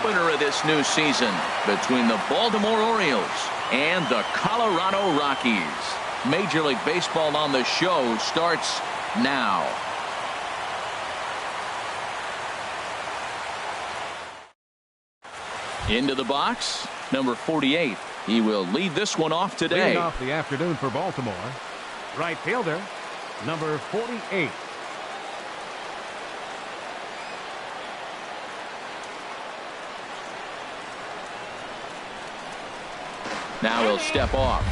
opener of this new season between the Baltimore Orioles and the Colorado Rockies. Major League Baseball on the show starts now. Into the box, number 48. He will lead this one off today. Leading off the afternoon for Baltimore, right fielder, number 48. Now he'll step off.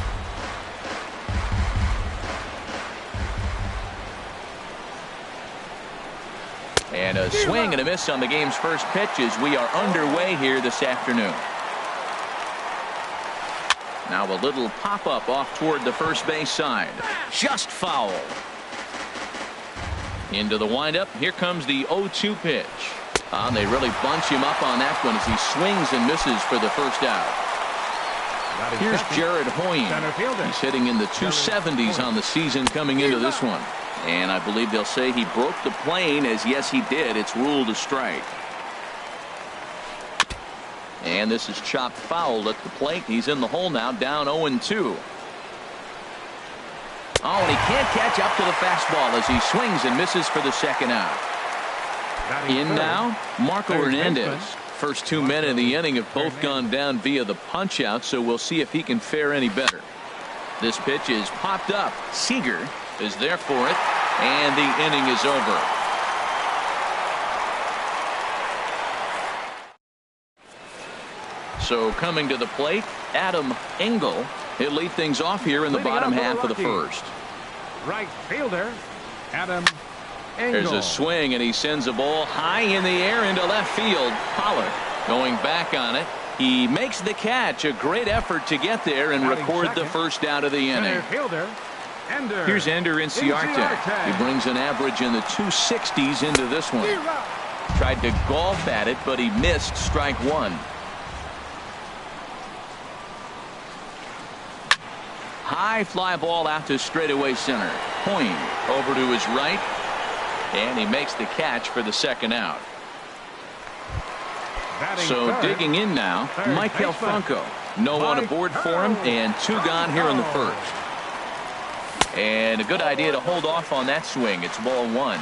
And a swing and a miss on the game's first pitch as we are underway here this afternoon. Now a little pop-up off toward the first base side. Just foul. Into the windup. Here comes the 0-2 pitch. They really bunch him up on that one as he swings and misses for the first out. Here's Jared Hoying. He's hitting in the 270s on the season coming into this one. And I believe they'll say he broke the plane, as yes he did. It's ruled a strike. And this is chopped foul at the plate. He's in the hole now, down 0-2. Oh, and he can't catch up to the fastball as he swings and misses for the second out. In now, Marco Hernandez. First 2 men in the inning have both gone down via the punch out, so we'll see if he can fare any better. This pitch is popped up. Seager is there for it, and the inning is over. So coming to the plate, Adam Engel. He'll lead things off here in the bottom half of the first. Right fielder, Adam Engel. There's a swing, and he sends a ball high in the air into left field. Pollard going back on it. He makes the catch. A great effort to get there and record the first out of the inning. Here's Ender Inciarte. He brings an average in the 260s into this one. Tried to golf at it, but he missed strike one. High fly ball out to straightaway center. Hoying over to his right, and he makes the catch for the second out. So digging in now, Michael Franco. No one aboard for him, and 2 gone here in the first. And a good idea to hold off on that swing. It's ball 1.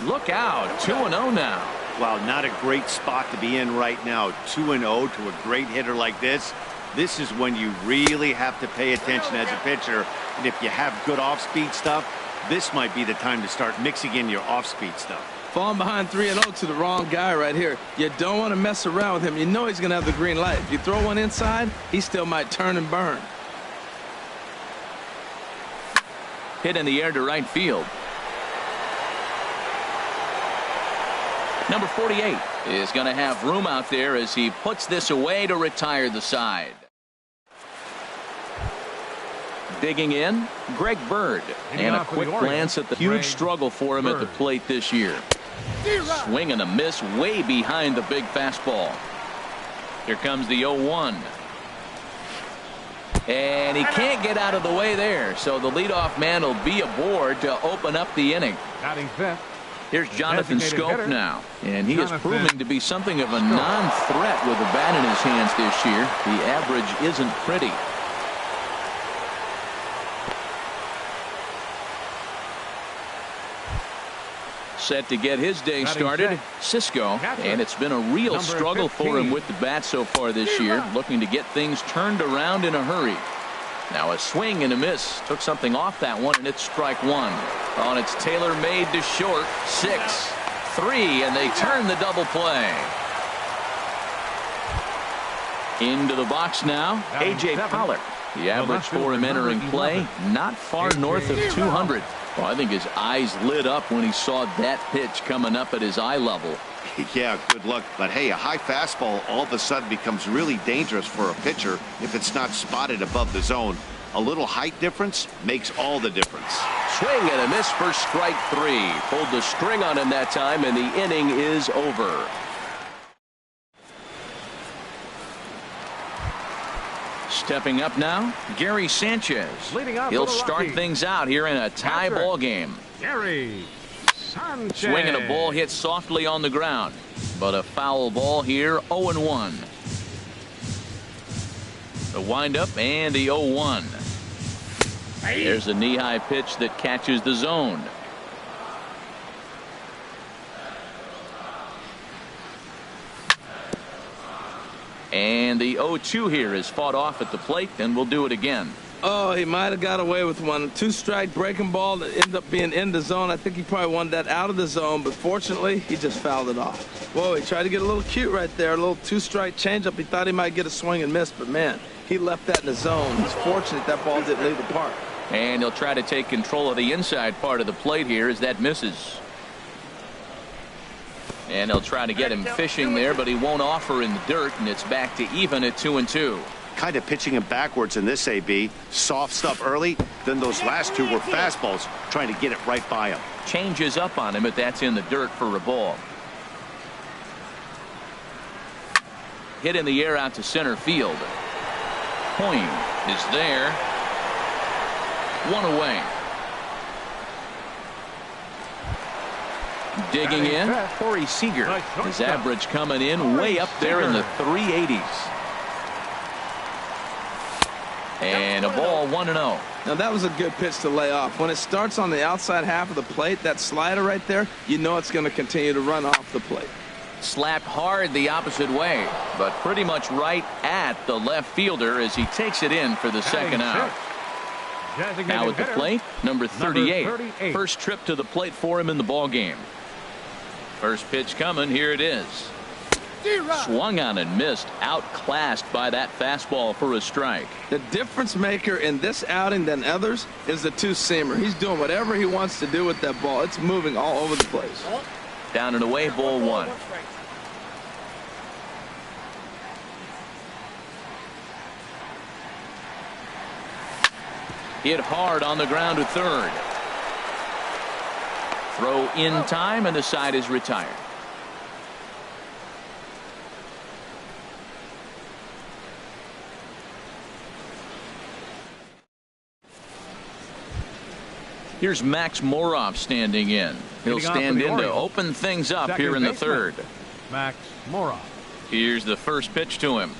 Look out, 2-0 now. Wow, not a great spot to be in right now. 2-0 to a great hitter like this. This is when you really have to pay attention as a pitcher. And if you have good off-speed stuff, this might be the time to start mixing in your off-speed stuff. Falling behind 3-0 to the wrong guy right here. You don't want to mess around with him. You know he's going to have the green light. If you throw one inside, he still might turn and burn. Hit in the air to right field. Number 48 is going to have room out there as he puts this away to retire the side. Digging in, Greg Bird. And a quick glance at the huge struggle for him at the plate this year. Swing and a miss way behind the big fastball. Here comes the 0-1. And he can't get out of the way there. So the leadoff man will be aboard to open up the inning. Batting fifth. Here's Jonathan Scope now. And he is proving to be something of a non-threat with the bat in his hands this year. The average isn't pretty. Set to get his day started, Cisco, and it's been a real struggle for him with the bat so far this year, looking to get things turned around in a hurry. Now a swing and a miss. Took something off that one, and it's strike one. On its tailor-made to short. 6-3, and they turn the double play. Into the box now, A.J. Pollard. The average for him entering play, not far north of 200. Well, I think his eyes lit up when he saw that pitch coming up at his eye level. Yeah, good luck. But hey, a high fastball all of a sudden becomes really dangerous for a pitcher if it's not spotted above the zone. A little height difference makes all the difference. Swing and a miss for strike 3. Pulled the string on him that time, and the inning is over. Stepping up now, Gary Sanchez. He'll start things out here in a tie ball game. Gary Swinging a ball hit softly on the ground, but a foul ball here. 0-1. The windup and the 0-1. There's a knee-high pitch that catches the zone. And the 0-2 here is fought off at the plate, and we'll do it again. Oh, he might have got away with one. 2-strike breaking ball that ended up being in the zone. I think he probably wanted that out of the zone, but fortunately, he just fouled it off. Whoa, he tried to get a little cute right there. A little 2-strike changeup. He thought he might get a swing and miss, but man, he left that in the zone. He's fortunate that ball didn't leave the park. And he'll try to take control of the inside part of the plate here as that misses. And they'll try to get him fishing there, but he won't offer in the dirt, and it's back to even at 2-2. Kind of pitching him backwards in this AB. Soft stuff early, then those last two were fastballs, trying to get it right by him. Changes up on him, but that's in the dirt for a ball. Hit in the air out to center field. Point is there. One away. Digging in, Corey Seager. His average coming in way up there in the 380s. And a ball 1-0. Now that was a good pitch to lay off. When it starts on the outside half of the plate, that slider right there, you know it's going to continue to run off the plate. Slapped hard the opposite way, but pretty much right at the left fielder as he takes it in for the second out. Now at the plate, number 38. First trip to the plate for him in the ball game. First pitch coming. Here it is. Swung on and missed. Outclassed by that fastball for a strike. The difference maker in this outing than others is the two-seamer. He's doing whatever he wants to do with that ball. It's moving all over the place. Down and away, ball one. Hit hard on the ground to third. Throw in time, and the side is retired. Here's Max Moroff standing in. He'll stand in to open things up here in the third. Max Moroff. Here's the first pitch to him.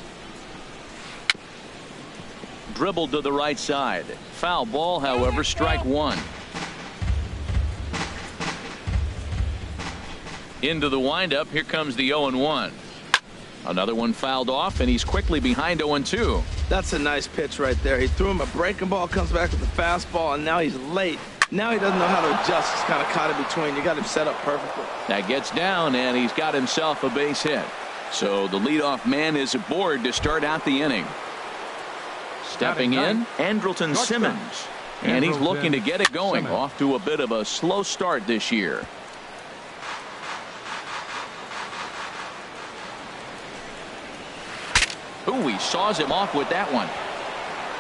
Dribbled to the right side. Foul ball, however, strike one. Into the windup. Here comes the 0-1. Another one fouled off, and he's quickly behind 0-2. That's a nice pitch right there. He threw him a breaking ball, comes back with the fastball, and now he's late. Now he doesn't know how to adjust. He's kind of caught in between. You got him set up perfectly. That gets down, and he's got himself a base hit. So the leadoff man is aboard to start out the inning. Stepping in, Andrelton Simmons. And he's looking to get it going. Off to a bit of a slow start this year. Ooh, he saws him off with that one.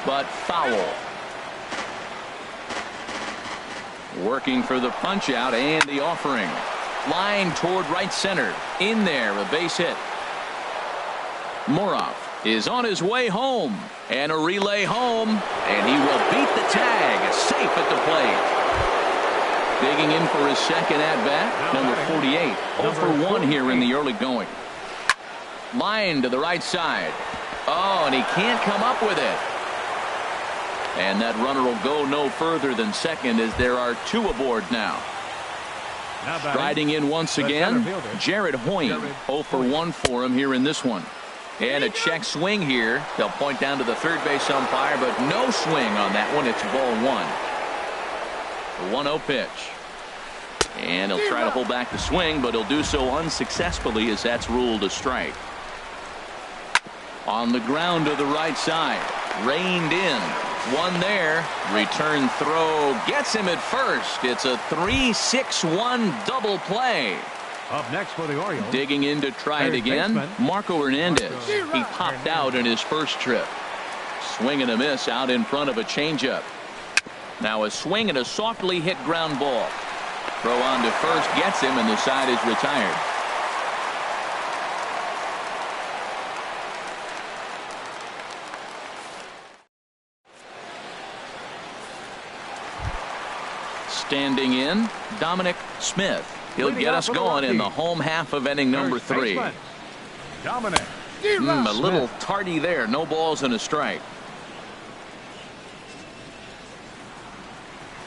But foul. Working for the punch out and the offering. Line toward right center. In there, a base hit. Moroff is on his way home. And a relay home. And he will beat the tag. Safe at the plate. Digging in for his second at-bat. Number 48. 0 for 1 here in the early going. Line to the right side. Oh, and he can't come up with it. And that runner will go no further than second as there are two aboard now. Striding in once again, Jared Hoying. 0 for 1 for him here in this one. And a check swing here. They'll point down to the third base umpire, but no swing on that one. It's ball one. The 1-0 pitch. And he'll try to hold back the swing, but he'll do so unsuccessfully as that's ruled a strike. On the ground to the right side. Reined in. One there. Return throw gets him at first. It's a 3-6-1 double play. Up next for the Orioles. Digging in to try it again. Marco Hernandez. He popped out in his first trip. Swing and a miss out in front of a changeup. Now a swing and a softly hit ground ball. Throw on to first gets him, and the side is retired. Standing in, Dominic Smith. He'll get us going in the home half of inning number 3. Dominic. A little tardy there. No balls and a strike.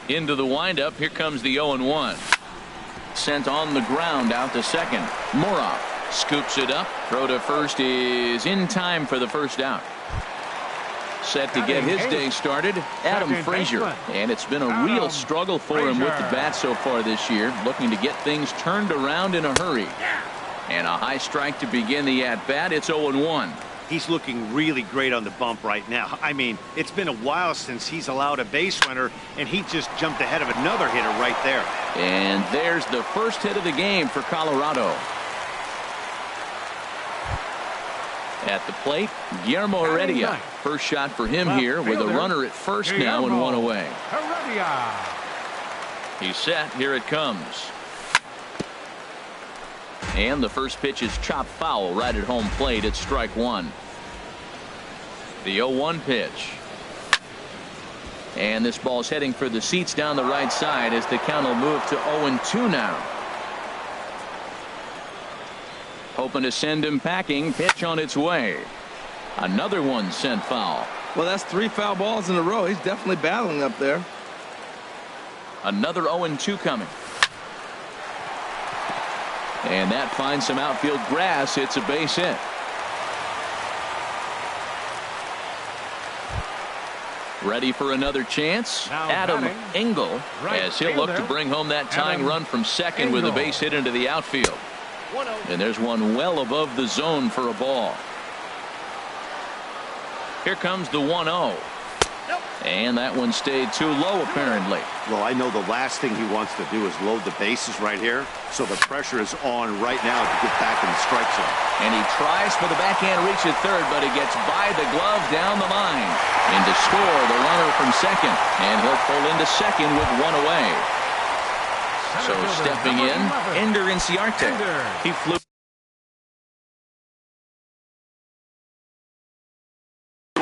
Into the windup. Here comes the 0-1. Sent on the ground out to second. Moroff scoops it up. Throw to first is in time for the first out. Set to get his day started, Adam Frazier. And it's been a real struggle for him with the bat so far this year. Looking to get things turned around in a hurry. And a high strike to begin the at-bat. It's 0-1. He's looking really great on the bump right now. I mean, it's been a while since he's allowed a base runner, and he just jumped ahead of another hitter right there. And there's the first hit of the game for Colorado. At the plate, Guillermo Heredia. First shot for him here with a runner at first now and one away. He's set. Here it comes. And the first pitch is chopped foul right at home plate. It's strike one. The 0-1 pitch. And this ball's heading for the seats down the right side as the count will move to 0-2 now. Hoping to send him packing. Pitch on its way. Another one sent foul. Well, that's 3 foul balls in a row. He's definitely battling up there. Another 0-2 coming. And that finds some outfield grass. It's a base hit. Ready for another chance. Adam Engel, as he'll look to bring home that tying run from second with a base hit into the outfield. And there's one well above the zone for a ball. Here comes the 1-0. And that one stayed too low, apparently. Well, I know the last thing he wants to do is load the bases right here. So the pressure is on right now to get back in the strike zone. And he tries for the backhand reach at third, but he gets by the glove down the line. And to score the runner from second. And he'll pull into second with one away. So stepping in, Ender Inciarte. He flew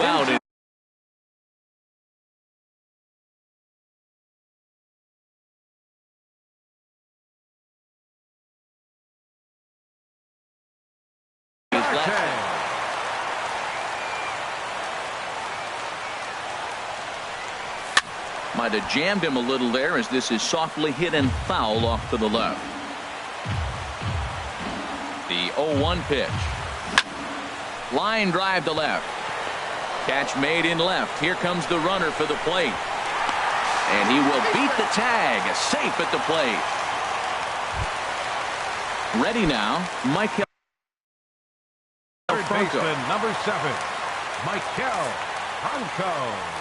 out. Might have jammed him a little there as this is softly hit and foul off to the left. The 0-1 pitch. Line drive to left. Catch made in left. Here comes the runner for the plate. And he will beat the tag. Safe at the plate. Ready now, Michael. Third baseman, number 7, Michael Franco.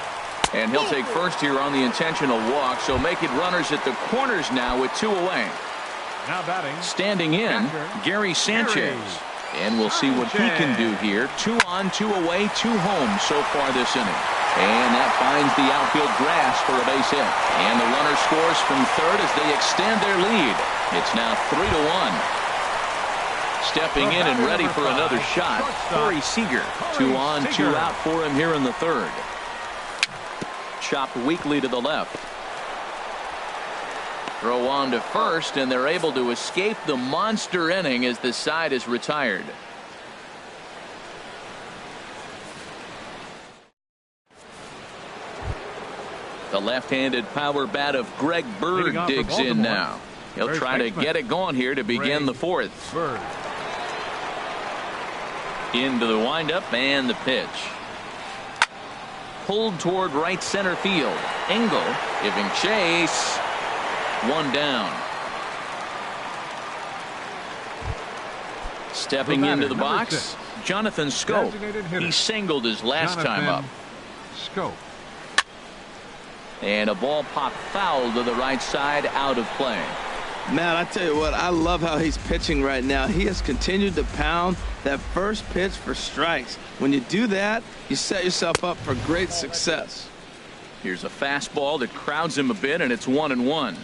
And he'll take first here on the intentional walk, so make it runners at the corners now with 2 away. Now batting. Standing in, Gary Sanchez. And we'll see what he can do here. 2 on, 2 away, 2 home so far this inning. And that finds the outfield grass for a base hit. And the runner scores from third as they extend their lead. It's now 3-1. Stepping in and ready for another shot, Corey Seager. 2 on, 2 out for him here in the third. Chopped weakly to the left. Throw on to first, and they're able to escape the monster inning as the side is retired. The left-handed power bat of Greg Bird digs in now. He'll try to get it going here to begin the fourth. Into the windup and the pitch. Pulled toward right center field. Engel giving chase. 1 down. Stepping into the box, Jonathan Scope. He singled his last time up. Scope. And a ball popped foul to the right side, out of play. Man, I tell you what, I love how he's pitching right now. He has continued to pound that first pitch for strikes. When you do that, you set yourself up for great success. Here's a fastball that crowds him a bit, and it's 1-1.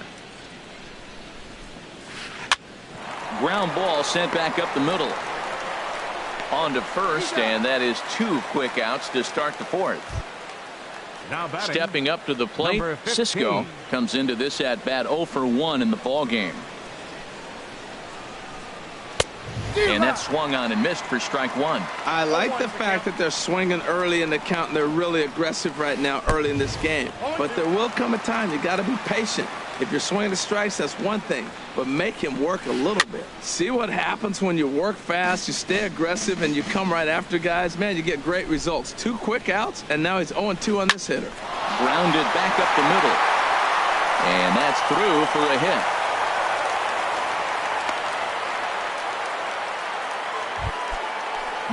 Ground ball sent back up the middle. On to first, and that is 2 quick outs to start the fourth. Now batting, stepping up to the plate, Cisco comes into this at bat 0 for 1 in the ball game. And that swung on and missed for strike one. I like the fact that they're swinging early in the count and they're really aggressive right now early in this game. But there will come a time you got to be patient. If you're swinging the strikes, that's one thing, but make him work a little bit. See what happens when you work fast, you stay aggressive, and you come right after guys? Man, you get great results. 2 quick outs, and now he's 0-2 on this hitter. Grounded back up the middle. And that's through for a hit.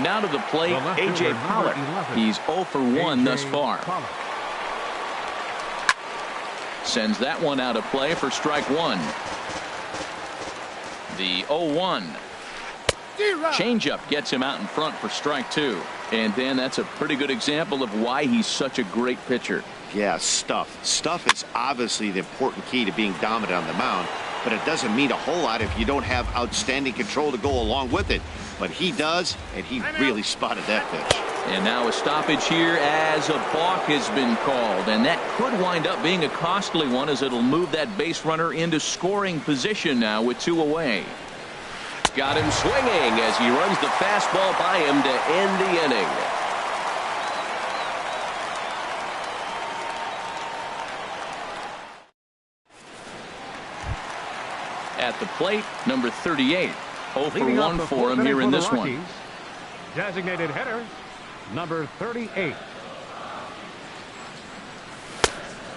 Now to the plate, A.J. Pollock. He's 0 for 1 thus far. Sends that one out of play for strike one. The 0-1. Changeup gets him out in front for strike two. And then that's a pretty good example of why he's such a great pitcher. Yeah, stuff. Stuff is obviously the important key to being dominant on the mound, but it doesn't mean a whole lot if you don't have outstanding control to go along with it. But he does, and he really spotted that pitch. And now a stoppage here as a balk has been called, and that could wind up being a costly one as it'll move that base runner into scoring position now with 2 away. Got him swinging as he runs the fastball by him to end the inning. At the plate, number 38. 0 for 1 for him here in this one. Designated hitter, number 38.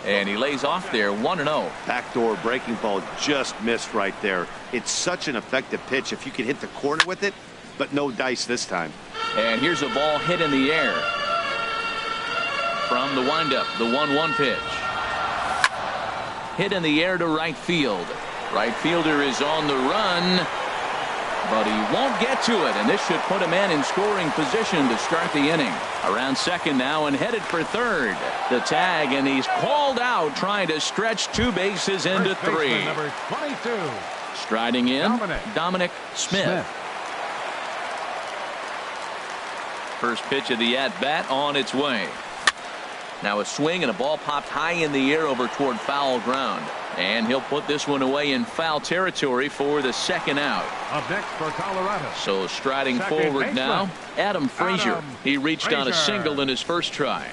And he lays off there, 1-0. Backdoor breaking ball just missed right there. It's such an effective pitch if you can hit the corner with it, but no dice this time. And here's a ball hit in the air. From the windup, the 1-1 pitch. Hit in the air to right field. Right fielder is on the run, but he won't get to it, and this should put a man in scoring position to start the inning. Around second now and headed for third. The tag, and he's called out trying to stretch 2 bases into 3. Number 22. Striding in, Dominic Smith. First pitch of the at-bat on its way. Now a swing and a ball popped high in the air over toward foul ground. And he'll put this one away in foul territory for the second out. Up next for Colorado. So striding forward now, Adam Frazier. He reached on a single in his first try.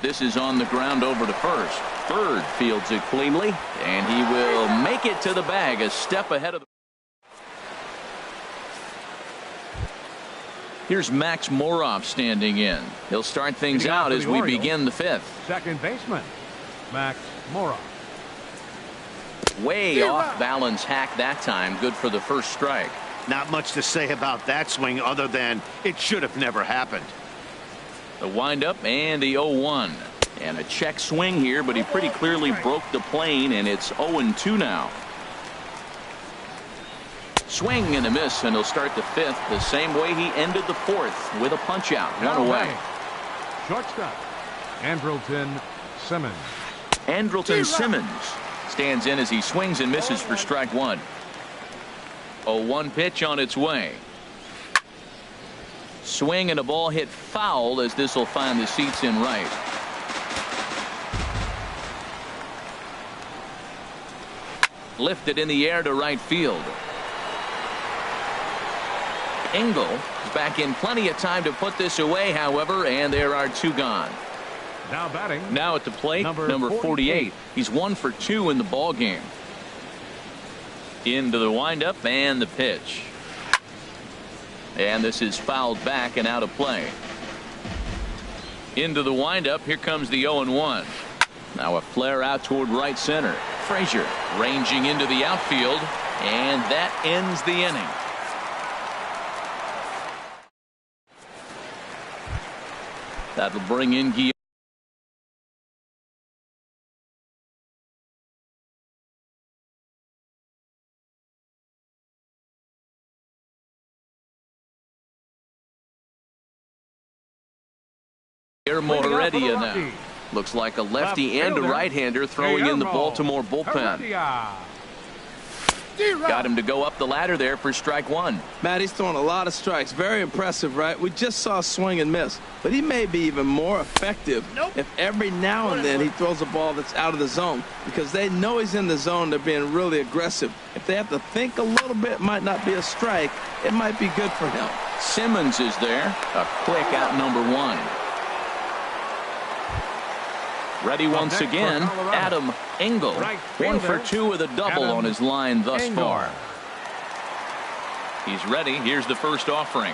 This is on the ground over to first. Third fields it cleanly, and he will make it to the bag a step ahead of the. Here's Max Moroff standing in. He'll start things out as we begin the 5th. Second baseman, Max Moroff. Way off balance hack that time. Good for the first strike. Not much to say about that swing other than it should have never happened. The windup and the 0-1. And a check swing here, but he pretty clearly broke the plane, and it's 0-2 now. Swing and a miss, and he'll start the 5th the same way he ended the 4th with a punch out. 1 away. Shortstop, Andrelton Simmons. Andrelton Simmons stands in as he swings and misses for strike one. 0-1 pitch on its way. Swing and a ball hit foul as this will find the seats in right. Lifted in the air to right field. Engel is back in plenty of time to put this away, however, and there are 2 gone. Now batting. Now at the plate, number 48. He's 1 for 2 in the ball game. Into the windup and the pitch. And this is fouled back and out of play. Into the windup. Here comes the 0-1. Now a flare out toward right center. Frazier ranging into the outfield, and that ends the inning. That'll bring in Guillaume. Heredia now. Looks like a lefty and a right-hander throwing in the Baltimore bullpen. Got him to go up the ladder there for strike one. Matt, he's throwing a lot of strikes. Very impressive, right? We just saw a swing and miss. But he may be even more effective if every now and then he throws a ball that's out of the zone. Because they know he's in the zone. They're being really aggressive. If they have to think a little bit, it might not be a strike. It might be good for him. Simmons is there. A quick out number one. Ready once again, Adam Engel. 1 for 2 with a double on his line thus far. He's ready. Here's the first offering.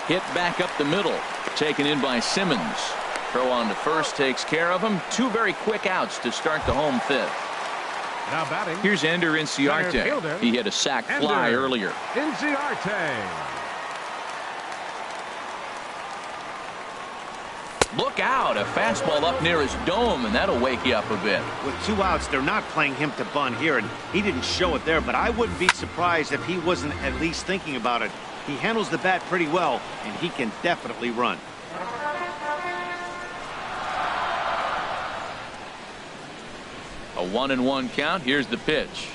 Hit back up the middle. Taken in by Simmons. Throw on to first takes care of him. 2 very quick outs to start the home fifth. Now batting. Here's Ender Inciarte. He hit a sac fly earlier. Inciarte. Look out, a fastball up near his dome, and that'll wake you up a bit. With 2 outs, they're not playing him to bunt here, and he didn't show it there, but I wouldn't be surprised if he wasn't at least thinking about it. He handles the bat pretty well, and he can definitely run. A 1-1 count. Here's the pitch.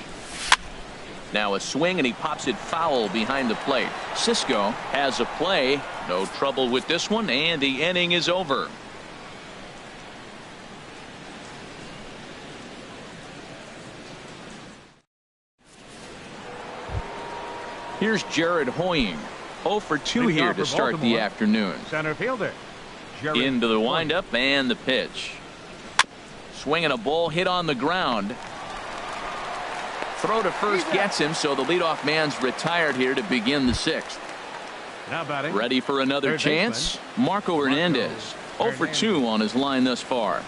Now a swing, and he pops it foul behind the plate. Cisco has a play. No trouble with this one, and the inning is over. Here's Jared Hoying. 0 for 2 here to start the afternoon. Center fielder. Into the windup and the pitch. Swinging a ball hit on the ground. Throw to first gets him, so the leadoff man's retired here to begin the 6th. Now batting. Ready for another chance. Marco Hernandez. 0 for 2 on his line thus far.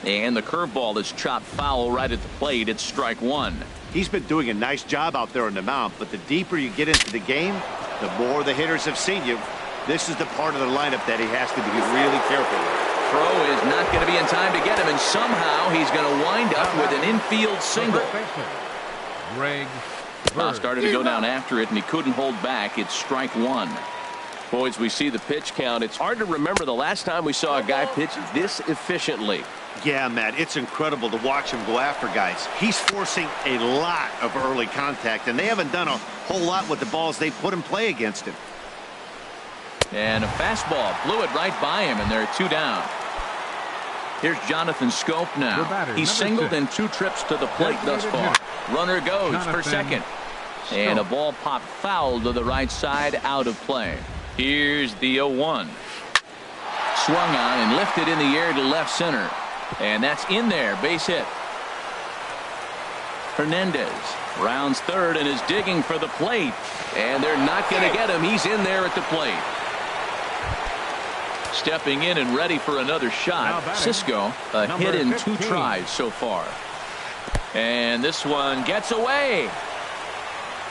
And the curveball is chopped foul right at the plate. It's strike one. He's been doing a nice job out there on the mound, but the deeper you get into the game, the more the hitters have seen you. This is the part of the lineup that he has to be really careful with. Throw is not going to be in time to get him, and somehow he's going to wind up with an infield single. Started to go down after it, and he couldn't hold back. It's strike one. Boys, we see the pitch count. It's hard to remember the last time we saw a guy pitch this efficiently. Yeah, Matt, it's incredible to watch him go after guys. He's forcing a lot of early contact, and they haven't done a whole lot with the balls they put in play against him. And a fastball blew it right by him, and they're 2 down. Here's Jonathan Scope now. He's singled in 2 trips to the plate thus far. Runner goes for second. And a ball popped foul to the right side, out of play. Here's the 0-1. Swung on and lifted in the air to left center. And that's in there, base hit. Hernandez rounds third and is digging for the plate. And they're not going to get him. He's in there at the plate. Stepping in and ready for another shot. Cisco, a hit in 2 tries so far. And this one gets away.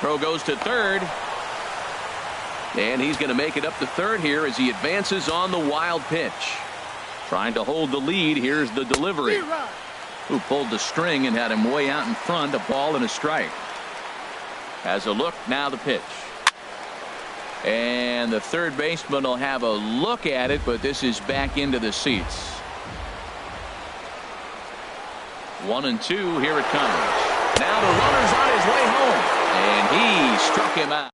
Throw goes to third. And he's going to make it up to third here as he advances on the wild pitch. Trying to hold the lead. Here's the delivery. Who pulled the string and had him way out in front. A ball and a strike. Has a look. Now the pitch. And the third baseman will have a look at it, but this is back into the seats. 1-2. Here it comes. Now the runner's on his way home. And he struck him out.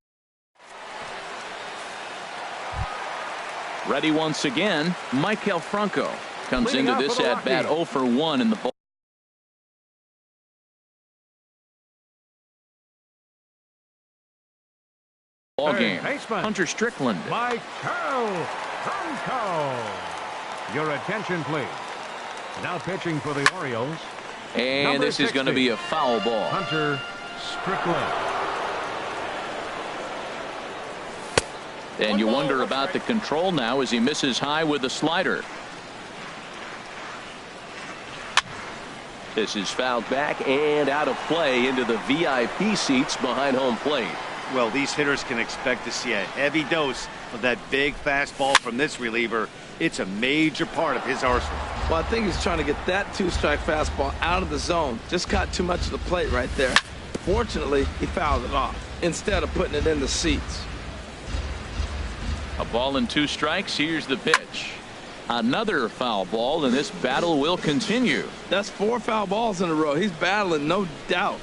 Ready once again. Maikel Franco comes into this at bat 0 for 1 in the ball. Game. Hunter Strickland. Maikel Franco. Your attention, please. Now pitching for the Orioles. And this is going to be a foul ball. Hunter Strickland. And you wonder about the control now as he misses high with the slider. This is fouled back and out of play into the VIP seats behind home plate. Well, these hitters can expect to see a heavy dose of that big fastball from this reliever. It's a major part of his arsenal. Well, I think he's trying to get that 2-strike fastball out of the zone. Just caught too much of the plate right there. Fortunately, he fouled it off instead of putting it in the seats. A ball and 2 strikes. Here's the pitch. Another foul ball, and this battle will continue. That's 4 foul balls in a row. He's battling, no doubt.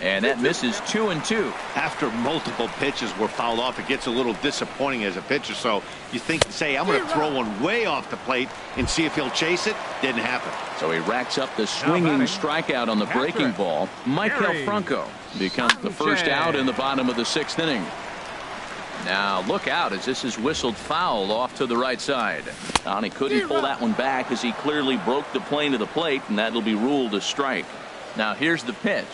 And that misses 2-2. After multiple pitches were fouled off, it gets a little disappointing as a pitcher. So you think, say, I'm going to throw one way off the plate and see if he'll chase it. Didn't happen. So he racks up the swinging strikeout on the breaking ball. Michael Franco becomes the first out in the bottom of the 6th inning. Now look out as this is whistled foul off to the right side. And he couldn't pull that one back as he clearly broke the plane of the plate, and that'll be ruled a strike. Now here's the pitch.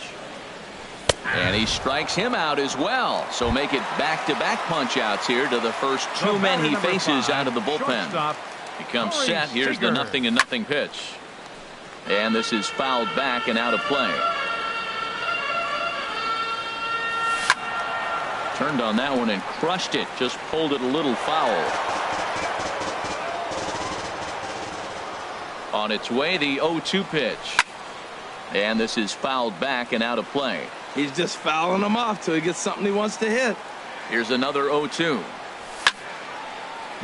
And he strikes him out as well. So make it back-to-back punch-outs here to the first 2 men he faces out of the bullpen. He comes set. Here's the 0-0 pitch. And this is fouled back and out of play. Turned on that one and crushed it. Just pulled it a little foul. On its way, the 0-2 pitch. And this is fouled back and out of play. He's just fouling them off till he gets something he wants to hit. Here's another 0-2.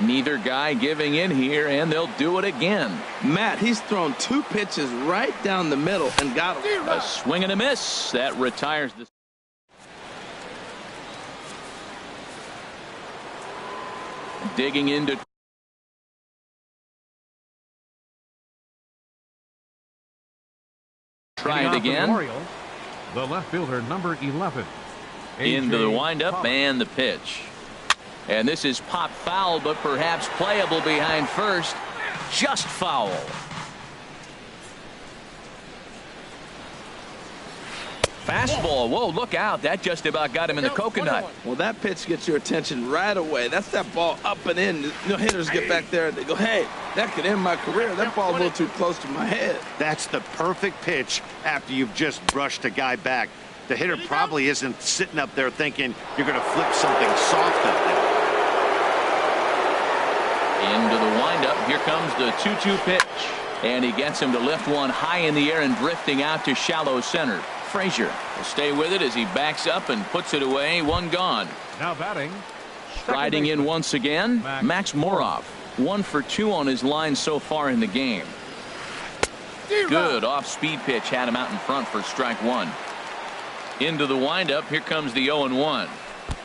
Neither guy giving in here, and they'll do it again. Matt, he's thrown 2 pitches right down the middle and got him. A swing and a miss. That retires the... Digging into... Try it again. The left fielder, number 11. Into the windup and the pitch. And this is pop foul, but perhaps playable behind first. Just foul. Fastball. Whoa, look out. That just about got him in the coconut. Well, that pitch gets your attention right away. That's that ball up and in. You know, hitters get back there and they go, hey, that could end my career. That ball's a little too close to my head. That's the perfect pitch after you've just brushed a guy back. The hitter probably isn't sitting up there thinking you're going to flip something soft up there. Into the windup. Here comes the 2-2 pitch. And he gets him to lift one high in the air and drifting out to shallow center. Frazier will stay with it as he backs up and puts it away. One gone. Now batting. Striding in once again, Max Moroff. 1 for 2 on his line so far in the game. Good off-speed pitch had him out in front for strike 1. Into the windup. Here comes the 0-1.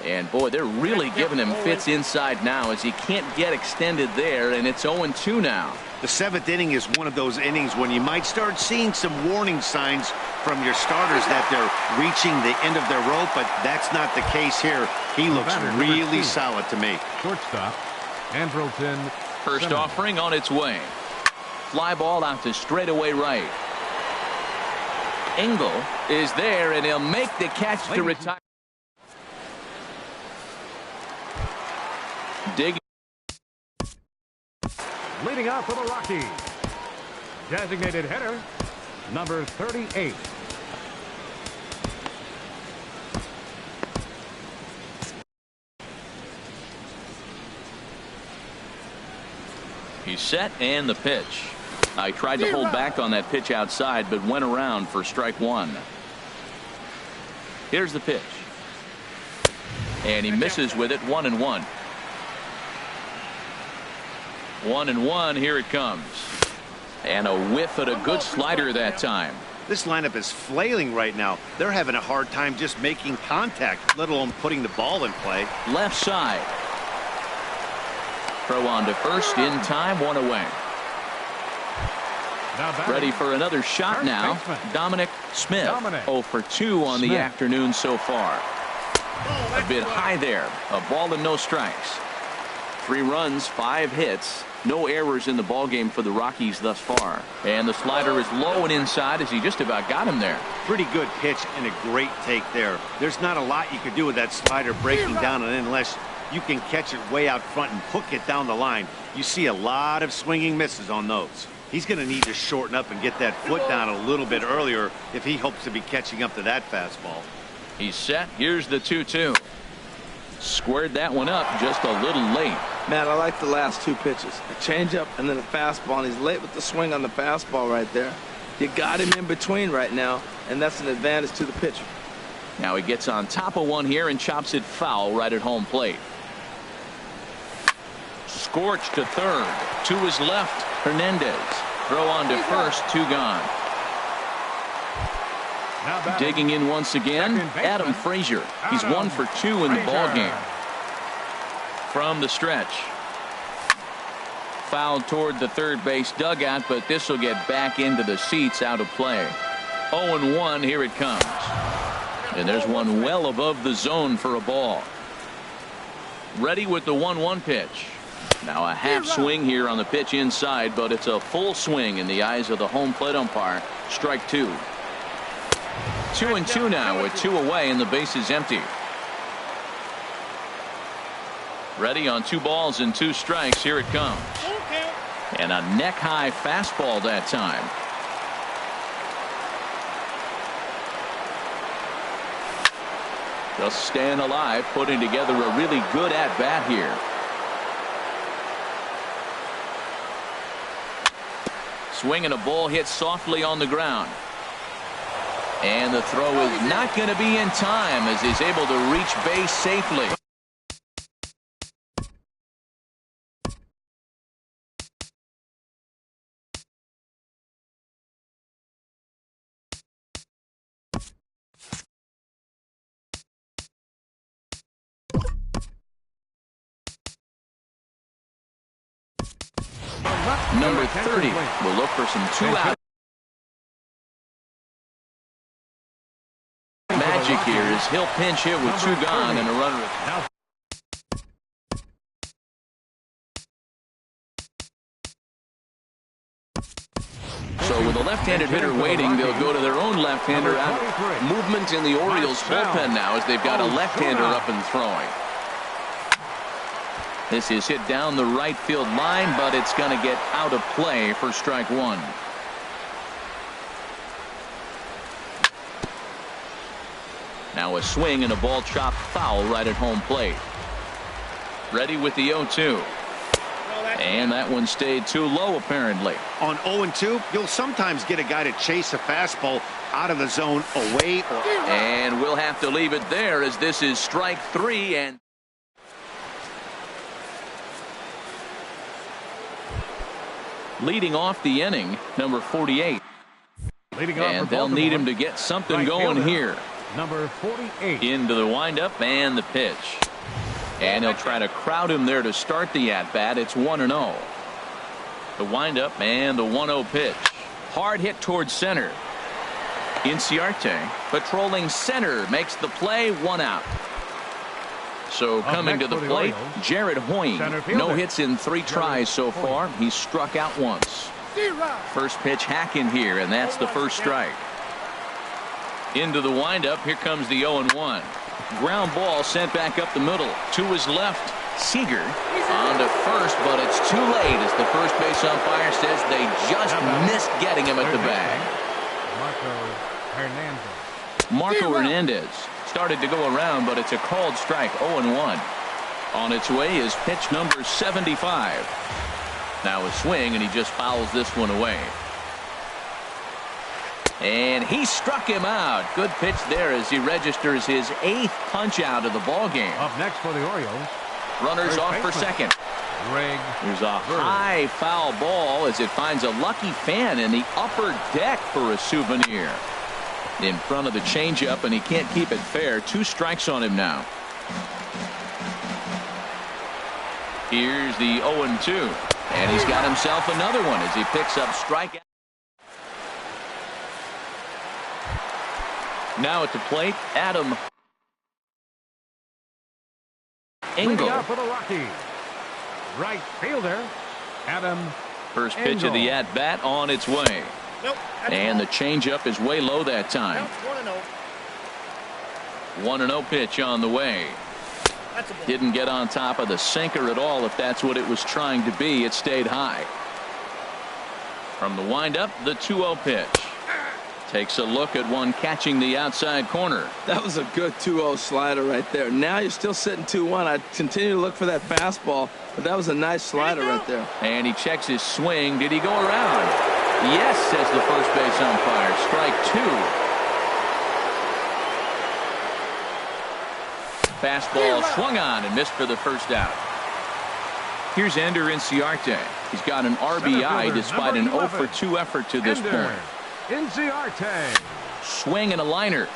And boy, they're really giving him fits inside now as he can't get extended there, and it's 0-2 now. The 7th inning is one of those innings when you might start seeing some warning signs from your starters that they're reaching the end of their rope, but that's not the case here. He looks really solid to me. Shortstop, Andrelton. First offering on its way. Fly ball out to straightaway right. Engel is there, and he'll make the catch to retire. Dig. Leading out for the Rockies, designated hitter, number 38. He's set and the pitch. I tried to hold back on that pitch outside, but went around for strike 1. Here's the pitch. And he misses with it. 1-1. 1-1. Here it comes. And a whiff at a good slider that time. This lineup is flailing right now. They're having a hard time just making contact, let alone putting the ball in play. Left side. Throw on to first in time. 1 away. Ready for another shot now. Dominic Smith. 0 for 2 on the afternoon so far. A bit high there. A ball and no strikes. 3 runs, 5 hits. No errors in the ballgame for the Rockies thus far. And the slider is low and inside as he just about got him there. Pretty good pitch and a great take there. There's not a lot you can do with that slider breaking down and in unless you can catch it way out front and hook it down the line. You see a lot of swinging misses on those. He's going to need to shorten up and get that foot down a little bit earlier if he hopes to be catching up to that fastball. He's set. Here's the 2-2. Squared that one up just a little late. Matt, I like the last 2 pitches. A changeup and then a fastball, and he's late with the swing on the fastball right there. You got him in between right now, and that's an advantage to the pitcher. Now he gets on top of one here and chops it foul right at home plate. Scorch to third. To his left, Hernandez. Throw on to first, 2 gone. Digging in once again, Adam Frazier. He's 1 for 2 in the ballgame. From the stretch. Fouled toward the third base dugout, but this will get back into the seats, out of play. 0-1, here it comes. And there's one well above the zone for a ball. Ready with the 1-1 pitch. Now a half swing here on the pitch inside, but it's a full swing in the eyes of the home plate umpire. Strike 2. 2-2 now with 2 away and the base is empty. Ready on 2 balls and 2 strikes. Here it comes. And a neck high fastball that time. Just staying alive, putting together a really good at bat here. Swing and a ball hit softly on the ground. And the throw is not going to be in time as he's able to reach base safely. Number 30 will look for some 2-out magic here as he'll pinch hit with 2 gone and a runner. So with a left-handed hitter waiting, they'll go to their own left-hander out. Movement in the Orioles bullpen now as they've got a left-hander up and throwing. This is hit down the right field line, but it's going to get out of play for strike 1. Now a swing and a ball chopped foul right at home plate. Ready with the 0-2. And that one stayed too low apparently. On 0-2, you'll sometimes get a guy to chase a fastball out of the zone away. And we'll have to leave it there as this is strike 3. And leading off the inning, number 48. And they'll need him to get something going here. Number 48. Into the windup and the pitch. And he'll try to crowd him there to start the at-bat. It's 1-0. The windup and the 1-0 pitch. Hard hit towards center. Inciarte patrolling center makes the play, 1 out. So coming to the plate, Jared Hoying. No hits in 3 tries so far. He's struck out once. First pitch hacking here, and that's the first strike. Into the windup, here comes the 0-1. Ground ball sent back up the middle. To his left, Seager on to first, but it's too late as the first base umpire says they just missed getting him at the bag. Marco Hernandez started to go around, but it's a called strike. 0-1. On its way is pitch number 75. Now a swing, and he just fouls this one away. And he struck him out. Good pitch there as he registers his 8th punch out of the ball game. Up next for the Orioles. Runners off for second. There's a high foul ball as it finds a lucky fan in the upper deck for a souvenir. In front of the changeup, and he can't keep it fair. 2 strikes on him now. Here's the 0-2. And he's got himself another one as he picks up strikeout. Now at the plate, Adam Engel. For the Rockies. Right fielder, Adam. First pitch of the at-bat on its way. And the changeup is way low that time. 1-0 pitch on the way. Didn't get on top of the sinker at all. If that's what it was trying to be, it stayed high. From the windup, the 2-0 pitch. Takes a look at one catching the outside corner. That was a good 2-0 slider right there. Now you're still sitting 2-1. I continue to look for that fastball, but that was a nice slider right there. And he checks his swing. Did he go around? Yes, says the first base umpire. Strike 2. Fastball swung on and missed for the first out. Here's Ender Inciarte. He's got an RBI despite an 0 for 2 effort to this point. Inciarte. Swing and a liner,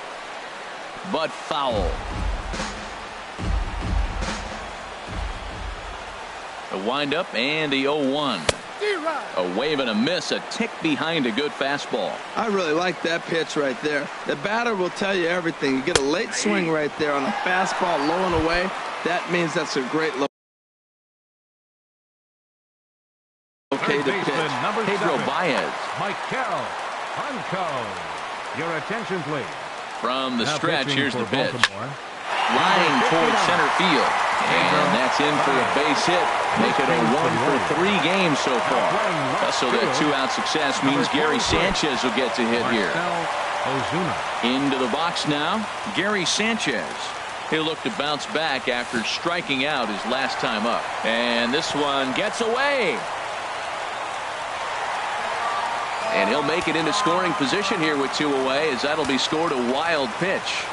but foul. A windup and the 0-1. A wave and a miss, a tick behind a good fastball. I really like that pitch right there. The batter will tell you everything. You get a late swing right there on a fastball low and away. That means that's a great located pitch. Pedro Baez. Michael Hanco. Your attention, please. From the Now stretch, pitching here's for the pitch. Baltimore. Line towards center field. And that's in for a base hit. Make it a 1 for 3 games so far. So that 2-out success means Gary Sanchez will get to hit here. Into the box now, Gary Sanchez. He'll look to bounce back after striking out his last time up. And this one gets away. And he'll make it into scoring position here with 2 away, as that'll be scored a wild pitch.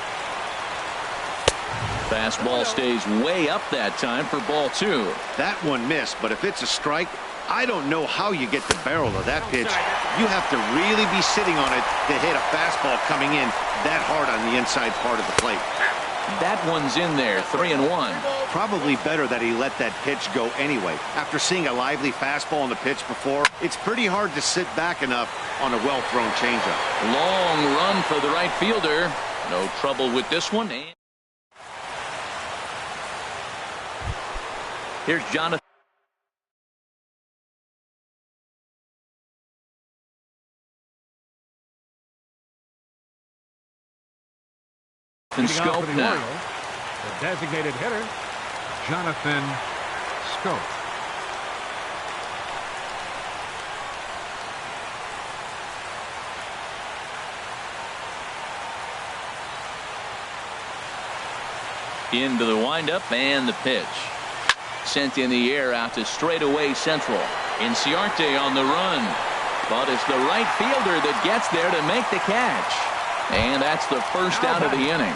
Fastball stays way up that time for ball 2. That one missed, but if it's a strike, I don't know how you get the barrel of that pitch. You have to really be sitting on it to hit a fastball coming in that hard on the inside part of the plate. That one's in there, 3-1. Probably better that he let that pitch go anyway. After seeing a lively fastball on the pitch before, it's pretty hard to sit back enough on a well-thrown changeup. Long run for the right fielder. No trouble with this one. And here's Jonathan. Scope now. The designated hitter, Jonathan Scope. Into the windup and the pitch. Sent in the air out to straightaway central. Inciarte on the run. But it's the right fielder that gets there to make the catch. And that's the first out of the inning.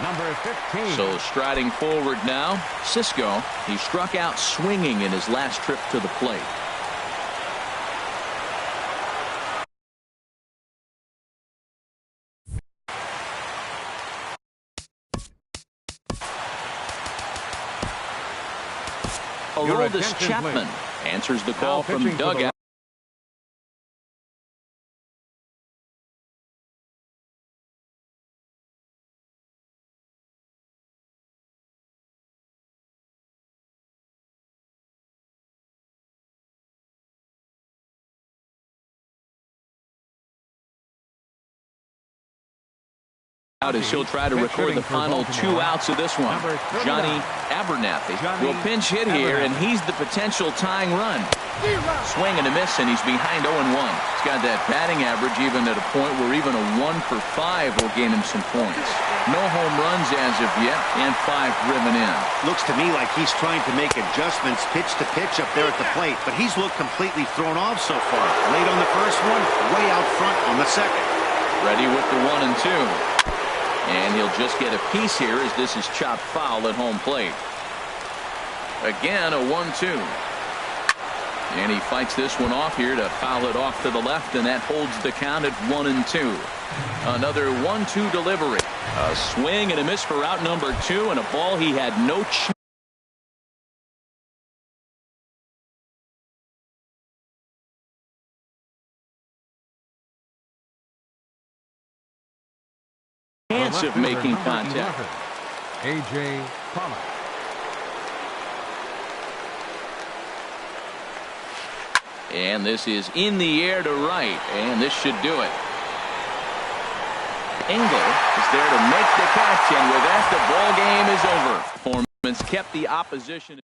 Number 15. So striding forward now, Cisco. He struck out swinging in his last trip to the plate. Aroldis Chapman answers the call from dugout. As he'll try to record the final 2 outs of this one. Johnny Abernathy will pinch hit here, and he's the potential tying run. Swing and a miss, and he's behind 0-1. He's got that batting average even at a point where even a 1 for 5 will gain him some points. No home runs as of yet, and 5 driven in. Looks to me like he's trying to make adjustments pitch to pitch up there at the plate, but he's looked completely thrown off so far. Late on the first one, way out front on the second. Ready with the 1 and 2. And he'll just get a piece here as this is chopped foul at home plate. Again, a 1-2. And he fights this one off here to foul it off to the left, and that holds the count at 1-2. Another 1-2 delivery. A swing and a miss for out number 2, and a ball he had no chance. Of making contact. A.J. Pollock. And this is in the air to right, and this should do it. Engel is there to make the catch, and with that, the ball game is over. Performance kept the opposition.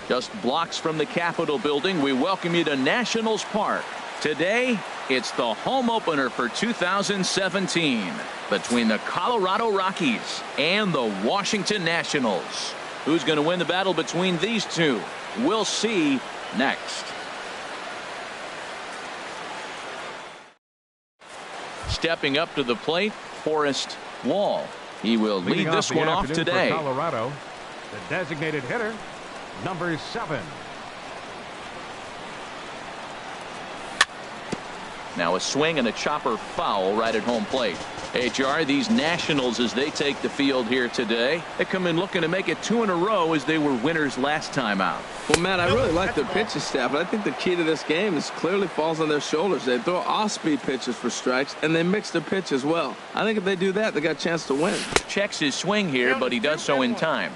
Just blocks from the Capitol building, we welcome you to Nationals Park. Today, it's the home opener for 2017 between the Colorado Rockies and the Washington Nationals. Who's going to win the battle between these two? We'll see next. Stepping up to the plate, Forrest Wall. He will lead this one off today. For Colorado, the designated hitter, number 7. Now a swing and a chopper foul right at home plate. HR, these Nationals, as they take the field here today, they come in looking to make it 2 in a row as they were winners last time out. Well, Matt, I really like their pitching staff, but I think the key to this game is clearly falls on their shoulders. They throw off-speed pitches for strikes, and they mix their pitch as well. I think if they do that, they got a chance to win. Checks his swing here, but he does so in time.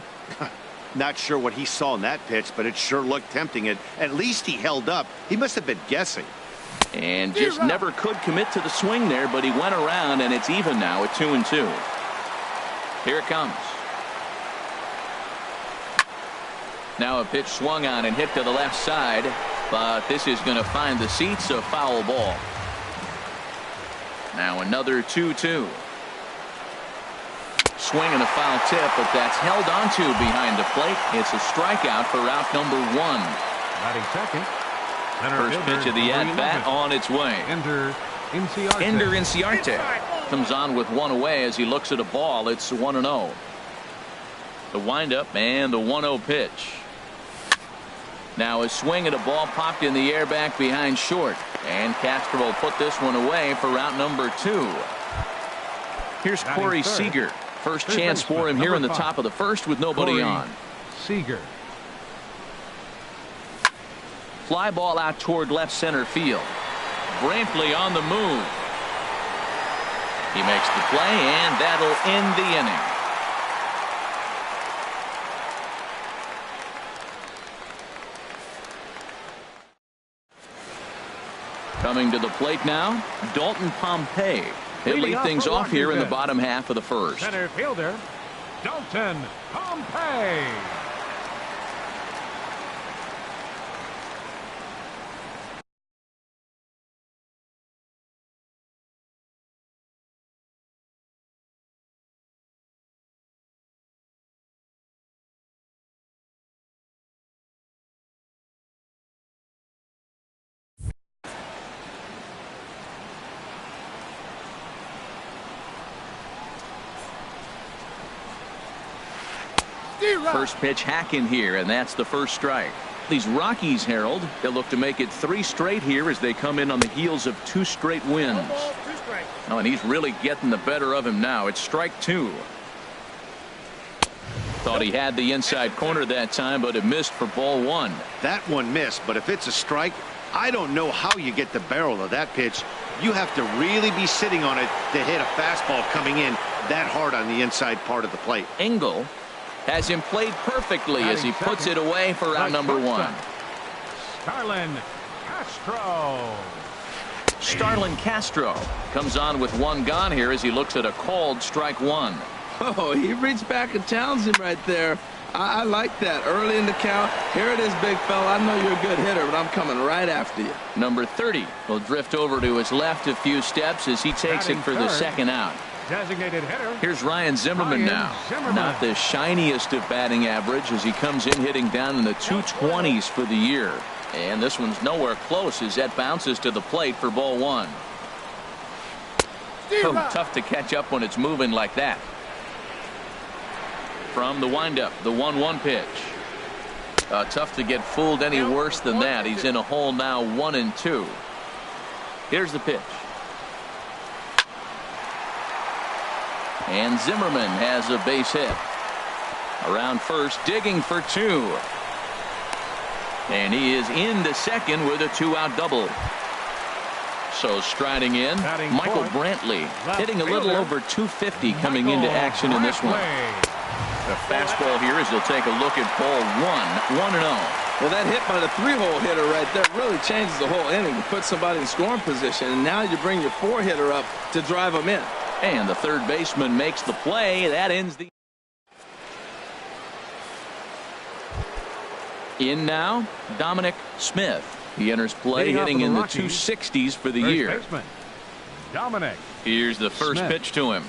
Not sure what he saw in that pitch, but it sure looked tempting. At least he held up. He must have been guessing. And just never could commit to the swing there, but he went around, and it's even now at 2-2. Here it comes. Now a pitch swung on and hit to the left side, but this is going to find the seats, a foul ball. Now another 2-2. Swing and a foul tip, but that's held onto behind the plate. It's a strikeout for out number 1. Batting second. First pitch of the at-bat on its way. Ender Inciarte comes on with one away as he looks at a ball. It's 1-0. The windup and the 1-0 pitch. Now a swing and a ball popped in the air back behind short. And Castro will put this one away for route number 2. Here's Corey Seager. First chance for him here in the top of the first with nobody on. Seager. Fly ball out toward left center field. Brantley on the move. He makes the play, and that'll end the inning. Coming to the plate now, Dalton Pompey. He'll lead things off here in the bottom half of the first. Center fielder, Dalton Pompey. First pitch hack in here, and that's the first strike. These Rockies, Harold, they'll look to make it 3 straight here as they come in on the heels of 2 straight wins. Oh, and he's really getting the better of him now. It's strike 2. Thought he had the inside corner that time, but it missed for ball 1. That one missed, but if it's a strike, I don't know how you get the barrel of that pitch. You have to really be sitting on it to hit a fastball coming in that hard on the inside part of the plate. Engel has him played perfectly as he puts it away for round number 1. Starlin Castro. Starlin Castro comes on with 1 gone here as he looks at a called strike 1. Oh, he reached back and challenged him right there. I like that. Early in the count. Here it is, big fella. I know you're a good hitter, but I'm coming right after you. Number 30 will drift over to his left a few steps as he takes it for the second out. Designated hitter. Here's Ryan Zimmerman now. Not the shiniest of batting average as he comes in hitting down in the 220s for the year. And this one's nowhere close as that bounces to the plate for ball 1. Oh, tough to catch up when it's moving like that. From the windup, the 1-1 pitch. Tough to get fooled any worse than that. He's in a hole now, 1-2. Here's the pitch. And Zimmerman has a base hit. Around first, digging for 2. And he is into second with a 2-out double. So striding in, Michael Brantley, hitting a little over 250 coming into action in this one. The fastball here as he'll take a look at ball 1, 1-0. Well, that hit by the 3-hole hitter right there really changes the whole inning. You put somebody in scoring position, and now you bring your 4-hitter up to drive them in. And the third baseman makes the play. That ends the In now, Dominic Smith. He enters play Leading off hitting for the in the Rockies, 260s for the First year. baseman, Dominic. Here's the first Smith. pitch to him.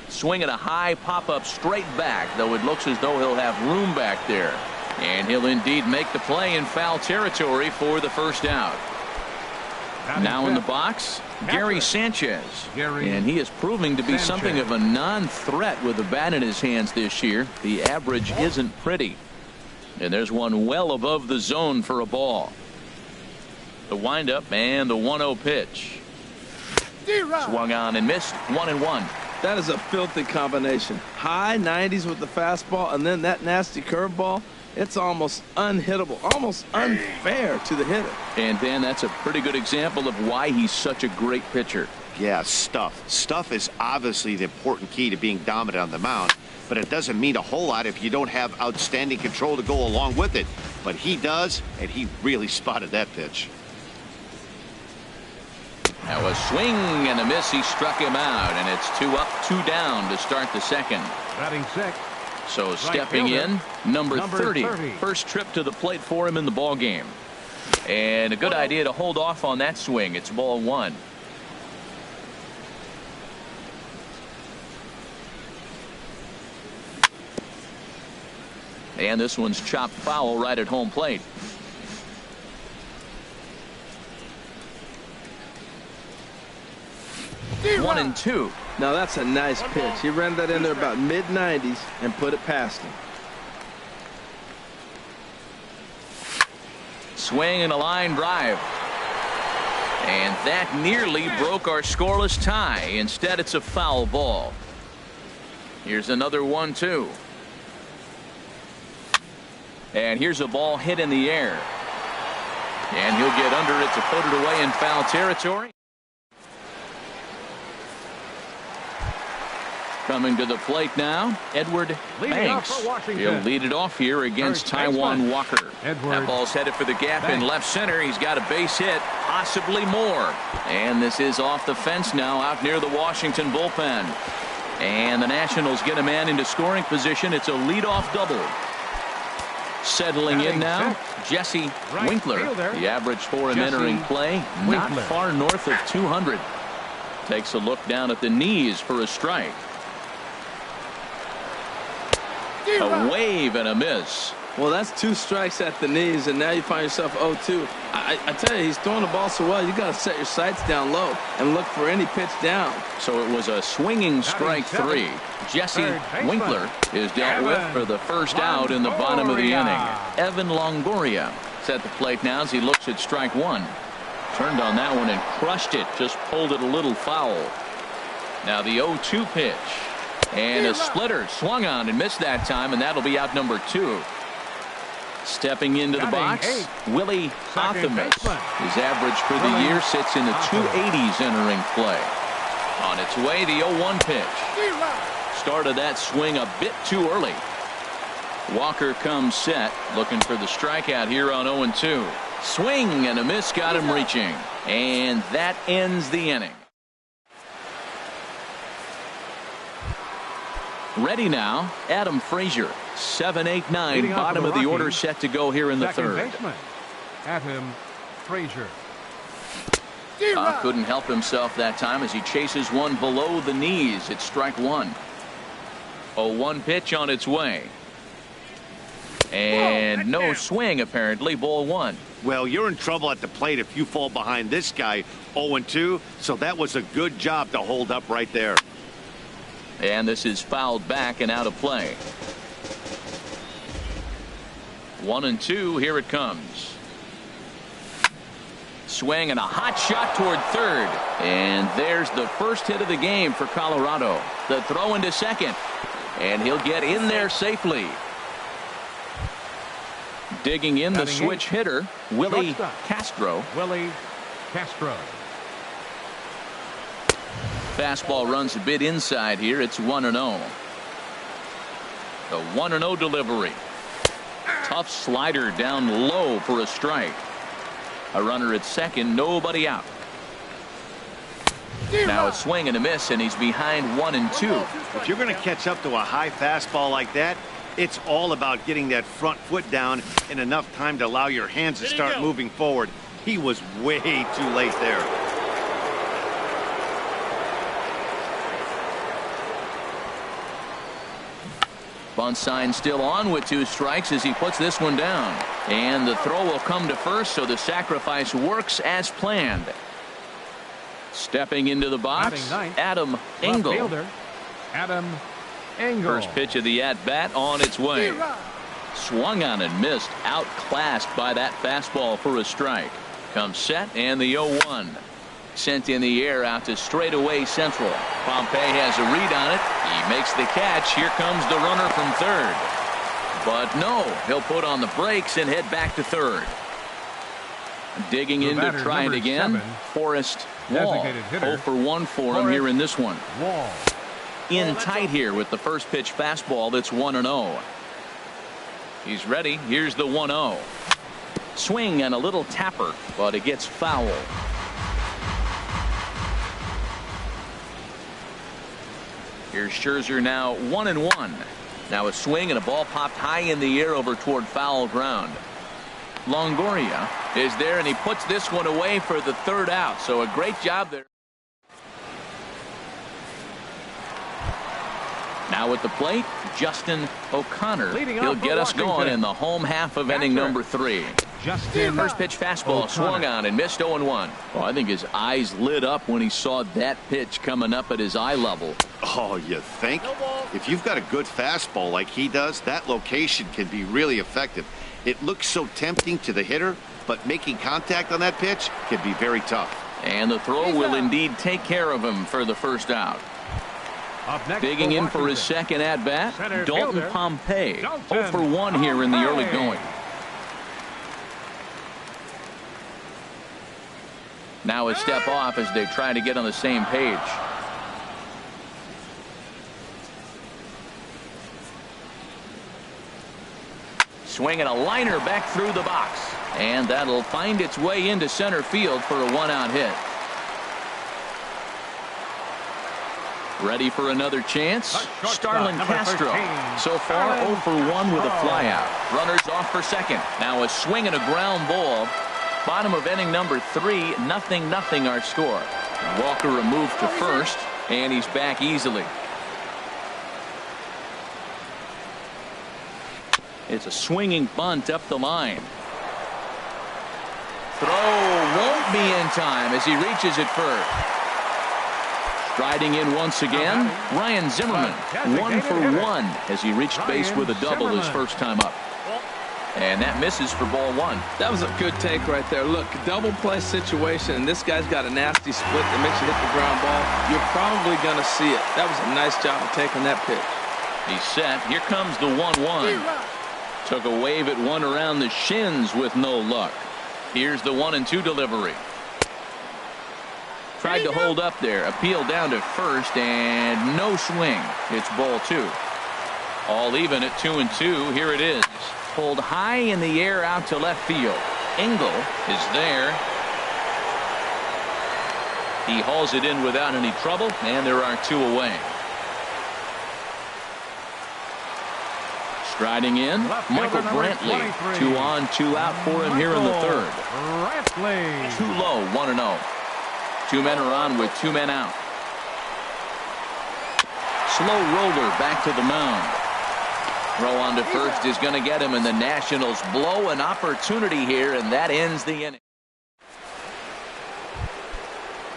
Swinging a high pop-up straight back, though it looks as though he'll have room back there. And he'll indeed make the play in foul territory for the first out. Now in the box, Gary Sanchez. And he is proving to be something of a non-threat with the bat in his hands this year. The average isn't pretty. And there's one well above the zone for a ball. The windup and the 1-0 pitch. Swung on and missed. 1-1. That is a filthy combination. High 90s with the fastball and then that nasty curveball. It's almost unhittable, almost unfair to the hitter. And Dan, that's a pretty good example of why he's such a great pitcher. Yeah, stuff. Stuff is obviously the important key to being dominant on the mound, but it doesn't mean a whole lot if you don't have outstanding control to go along with it. But he does, and he really spotted that pitch. That was swing and a miss. He struck him out, and it's 2 up, 2 down to start the second. Batting sixth. So stepping in, number 30. First trip to the plate for him in the ball game. And a good idea to hold off on that swing. It's ball 1. And this one's chopped foul right at home plate. One and 2. Now that's a nice pitch. He ran that in there about mid-90s and put it past him. Swing and a line drive. And that nearly broke our scoreless tie. Instead, it's a foul ball. Here's another 1-2. And here's a ball hit in the air. And he'll get under it to put it away in foul territory. Coming to the plate now, Edward Banks. He'll lead it off here against Taijuan Walker. That ball's headed for the gap in left center. He's got a base hit, possibly more. And this is off the fence now out near the Washington bullpen. And the Nationals get a man into scoring position. It's a leadoff double. Settling in now, Jesse Winkler. The average for him entering play, not far north of 200. Takes a look down at the knees for a strike. A wave and a miss. Well, that's 2 strikes at the knees, and now you find yourself 0-2. I tell you, he's throwing the ball so well, you got to set your sights down low and look for any pitch down. So it was a swinging strike 3. Jesse Winkler is dealt with for the first out in the bottom of the inning. Evan Longoria is at the plate now as he looks at strike 1. Turned on that one and crushed it, just pulled it a little foul. Now the 0-2 pitch. And a splitter swung on and missed that time, and that'll be out number 2. Stepping into the box, Willie Othamus. His average for the year sits in the 280s entering play. On its way, the 0-1 pitch. Started that swing a bit too early. Walker comes set, looking for the strikeout here on 0-2. Swing and a miss got him reaching. And that ends the inning. Ready now, Adam Frazier. 7, 8, 9, bottom of the order set to go here in the third. Adam Frazier. Couldn't help himself that time as he chases one below the knees. It's strike 1. 0-1 pitch on its way. And no swing apparently, ball 1. Well, you're in trouble at the plate if you fall behind this guy 0-2, so that was a good job to hold up right there. And this is fouled back and out of play. 1-2, here it comes. Swing and a hot shot toward third. And there's the first hit of the game for Colorado. The throw into second. And he'll get in there safely. Digging in the switch hitter, Willie Castro. Willie Castro. Fastball runs a bit inside here. It's 1-0. The 1-0 delivery. Tough slider down low for a strike. A runner at second, nobody out. Now a swing and a miss, and he's behind 1-2. If you're going to catch up to a high fastball like that, It's all about getting that front foot down in enough time to allow your hands to start moving forward. He was way too late there. Bunt sign still on with 2 strikes as he puts this one down. And the throw will come to first, so the sacrifice works as planned. Stepping into the box, Adam Engel. Adam Engel. First pitch of the at-bat on its way. Swung on and missed, outclassed by that fastball for a strike. Comes set and the 0-1. Sent in the air out to straightaway central. Pompey has a read on it. He makes the catch. Here comes the runner from third. But no, he'll put on the brakes and head back to third. Digging in to try it again. 7, Forrest Wall. 0 for 1 for him here in this one. Wall. In tight here with the first pitch fastball that's 1-0. He's ready. Here's the 1-0. Swing and a little tapper, but it gets foul. Here's Scherzer now 1-1. Now a swing and a ball popped high in the air over toward foul ground. Longoria is there and he puts this one away for the 3rd out. So a great job there. Now at the plate, Justin O'Connor. He'll get us going in the home half of inning number 3. First pitch fastball swung on and missed 0-1. Well, I think his eyes lit up when he saw that pitch coming up at his eye level. Oh, you think? If you've got a good fastball like he does, that location can be really effective. It looks so tempting to the hitter, but making contact on that pitch can be very tough. And the throw will indeed take care of him for the 1st out. Digging in for his 2nd at-bat, Dalton Pompey. 0 for 1 here in the early going. Now a step off as they try to get on the same page. Swinging a liner back through the box. And that'll find its way into center field for a 1-out hit. Ready for another chance? Starlin Castro. So far 0 for 1 with a flyout. Runners off for second. Now a swing and a ground ball. Bottom of inning number 3, 0-0 our score. Walker removed to first, and he's back easily. It's a swinging bunt up the line. Throw won't be in time as he reaches it first. Striding in once again, Ryan Zimmerman. 1 for 1 as he reached base with a double his first time up. And that misses for ball 1. That was a good take right there. Look, double play situation, and this guy's got a nasty split that makes you hit the ground ball. You're probably going to see it. That was a nice job of taking that pitch. He's set. Here comes the 1-1. Took a wave at one around the shins with no luck. Here's the 1-2 delivery. Tried to hold up there. Appeal down to first, and no swing. It's ball 2. All even at 2-2. Here it is. Pulled high in the air out to left field. Engel is there. He hauls it in without any trouble, and there are 2 away. Striding in, Michael Brantley. 2 on, 2 out for him here in the 3rd. 2 low, 1-0. 2 men are on with 2 men out. Slow roller back to the mound. Throw on to first is going to get him, and the Nationals blow an opportunity here, and that ends the inning.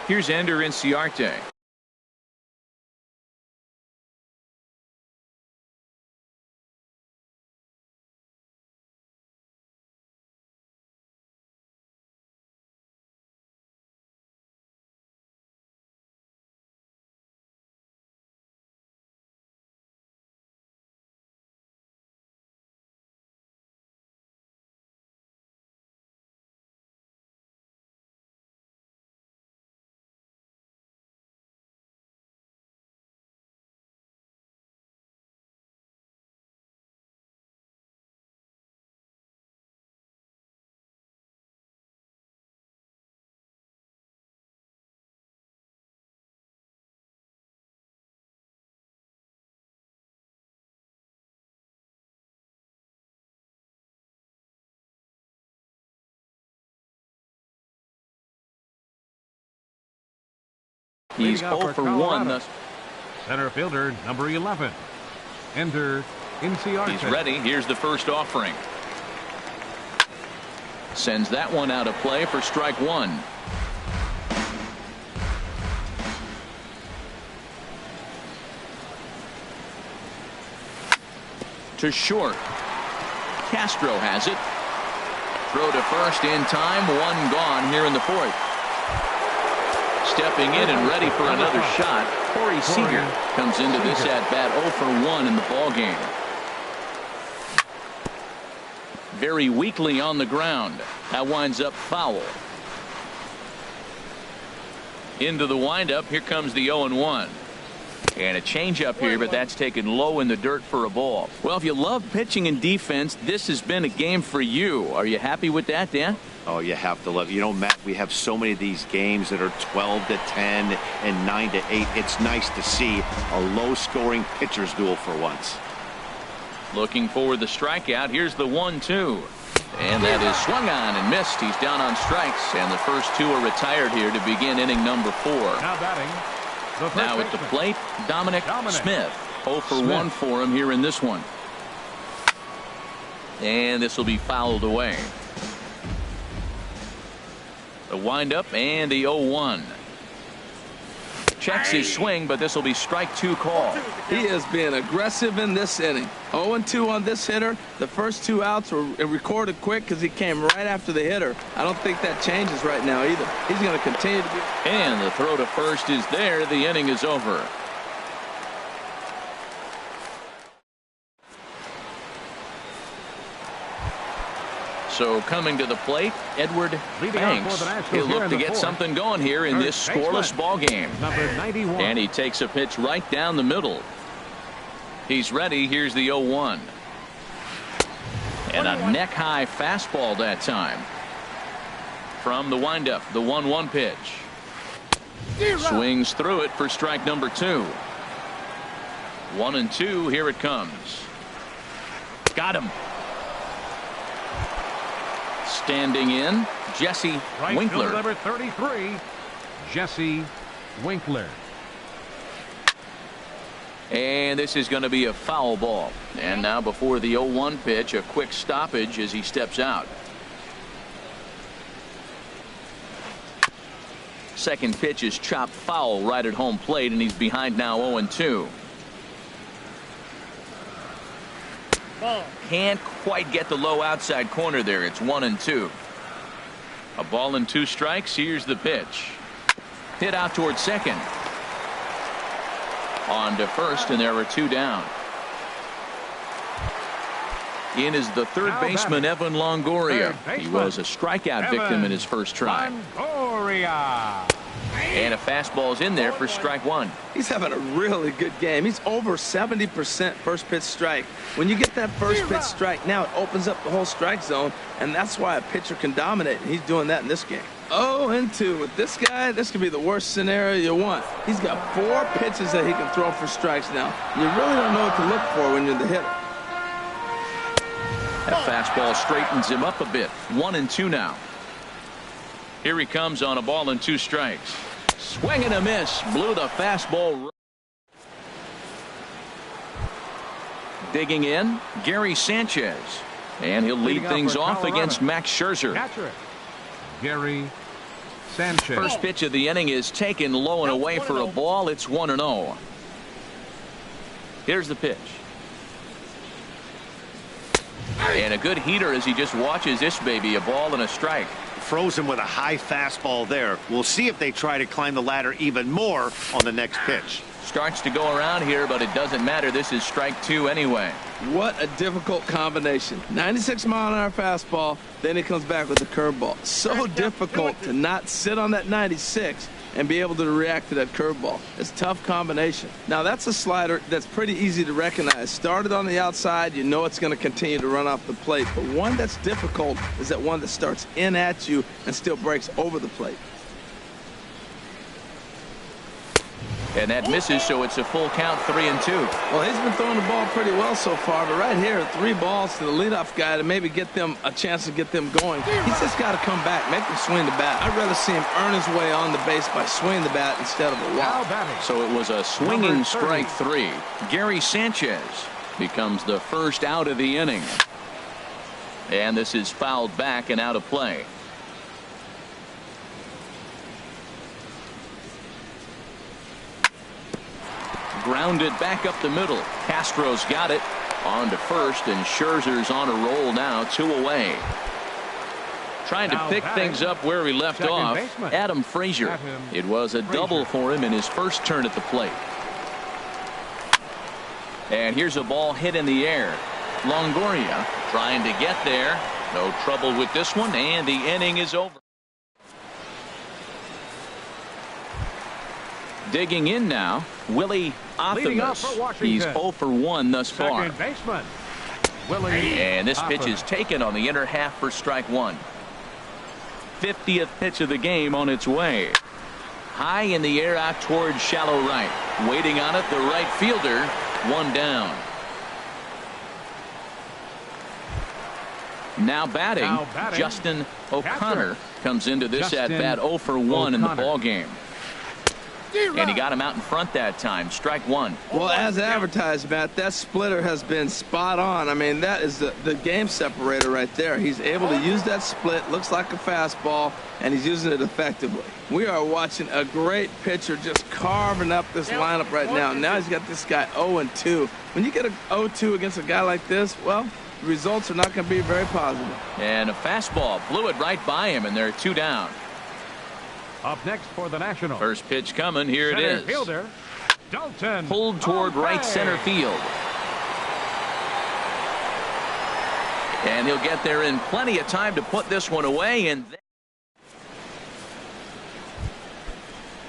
Here's Ender Inciarte. He's 0 for 1 thus. Center fielder, number 11. Enter Inciarte. He's ready. Here's the first offering. Sends that one out of play for strike one. To short. Castro has it. Throw to first in time. One gone here in the fourth. Stepping in and ready for another shot, Corey Seager comes into this at-bat 0 for 1 in the ballgame. Very weakly on the ground. That winds up foul. Into the windup. Here comes the 0-1. And a changeup here, but that's taken low in the dirt for a ball. Well, if you love pitching and defense, this has been a game for you. Are you happy with that, Dan? Oh, you have to love. You know, Matt, we have so many of these games that are 12-10 and 9-8. It's nice to see a low-scoring pitcher's duel for once. Looking for the strikeout. Here's the 1-2. And that is swung on and missed. He's down on strikes, and the first two are retired here to begin inning number 4. Now batting. Now at the plate, Dominic Smith. 0 for 1 for him here in this one. And this will be fouled away. The windup and the 0-1. Checks his swing, but this will be strike 2 call. He is being aggressive in this inning. 0-2 on this hitter. The first 2 outs were recorded quick because he came right after the hitter. I don't think that changes right now either. He's going to continue to be. And the throw to first is there. The inning is over. So coming to the plate, Edward Banks. He'll look to get something going here in this scoreless ball game. Number 91. And he takes a pitch right down the middle. He's ready. Here's the 0-1. And a neck-high fastball that time. From the windup, the 1-1 pitch. Swings through it for strike number 2. 1-2. Here it comes. Got him. Standing in, Jesse Winkler. Number 33, Jesse Winkler. And this is going to be a foul ball. And now before the 0-1 pitch, a quick stoppage as he steps out. Second pitch is chopped foul right at home plate, and he's behind now 0-2. Can't quite get the low outside corner there. It's 1-2. A ball and 2 strikes. Here's the pitch. Hit out towards second. On to first, and there are 2 down. In is the third baseman, Evan Longoria. He was a strikeout victim in his first try. Longoria. And a fastball's in there for strike 1. He's having a really good game. He's over 70% first pitch strike. When you get that first pitch strike, now it opens up the whole strike zone, and that's why a pitcher can dominate, and he's doing that in this game. 0-2 with this guy. This could be the worst scenario you want. He's got 4 pitches that he can throw for strikes now. You really don't know what to look for when you're the hitter. That fastball straightens him up a bit. 1-2 now. Here he comes on a ball and 2 strikes. Swing and a miss. Blew the fastball. Digging in, Gary Sanchez. And he'll lead things off against Max Scherzer. Catcher, Gary Sanchez. First pitch of the inning is taken low and away for a ball. It's 1-0. Here's the pitch. And a good heater as he just watches this baby. A ball and a strike. Frozen with a high fastball there. We'll see if they try to climb the ladder even more on the next pitch. Starts to go around here, but it doesn't matter. This is strike 2 anyway. What a difficult combination. 96-mile-an-hour fastball, then he comes back with the curveball. So difficult to not sit on that 96 and be able to react to that curveball. It's a tough combination. Now, that's a slider that's pretty easy to recognize. Started on the outside, you know it's going to continue to run off the plate. But one that's difficult is that one that starts in at you and still breaks over the plate. And that misses, so it's a full count, 3-2. Well, he's been throwing the ball pretty well so far, but right here, 3 balls to the leadoff guy to maybe get them a chance to get them going. He's just got to come back, make them swing the bat. I'd rather see him earn his way on the base by swinging the bat instead of a walk. So it was a swinging strike 3. Gary Sanchez becomes the first out of the inning. And this is fouled back and out of play. Grounded back up the middle. Castro's got it. On to first, and Scherzer's on a roll now, 2 away. Trying to pick things up where he left off, Adam Frazier. It was a double for him in his first turn at the plate. And here's a ball hit in the air. Longoria trying to get there. No trouble with this one, and the inning is over. Digging in now, Willie Othamus. He's 0 for 1 thus far. And this pitch is taken on the inner half for strike 1. 50th pitch of the game on its way. High in the air out towards shallow right. Waiting on it, the right fielder. 1 down. Now batting, Justin O'Connor comes into this at bat 0 for 1 in the ball game. And he got him out in front that time. Strike 1. Well, as advertised, Matt, that splitter has been spot on. I mean, that is the game separator right there. He's able to use that split. Looks like a fastball, and he's using it effectively. We are watching a great pitcher just carving up this lineup right now. Now he's got this guy 0-2. When you get a 0-2 against a guy like this, well, the results are not going to be very positive. And a fastball blew it right by him, and they're 2 down. Up next for the Nationals. First pitch coming. Here it is. Fielder, Dalton. Pulled toward right center field. And he'll get there in plenty of time to put this one away. And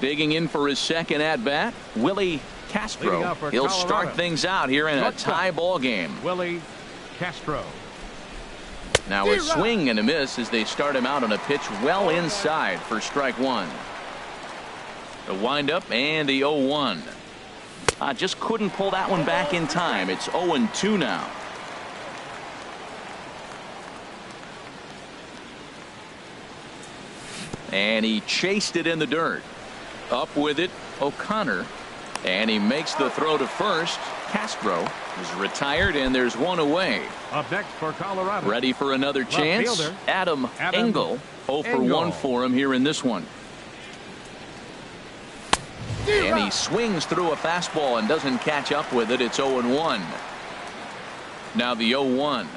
digging in for his second at bat, Willie Castro. He'll start things out here in a tie ball game. Willie Castro. Now a swing and a miss as they start him out on a pitch well inside for strike 1. The windup and the 0-1. Just couldn't pull that one back in time. It's 0-2 now. And he chased it in the dirt. Up with it, O'Connor. And he makes the throw to first. Castro is retired, and there's 1 away. Up next for Colorado. Ready for another chance. Adam Engel. 0 for 1 for him here in this one. And he swings through a fastball and doesn't catch up with it. It's 0-1. Now the 0-1.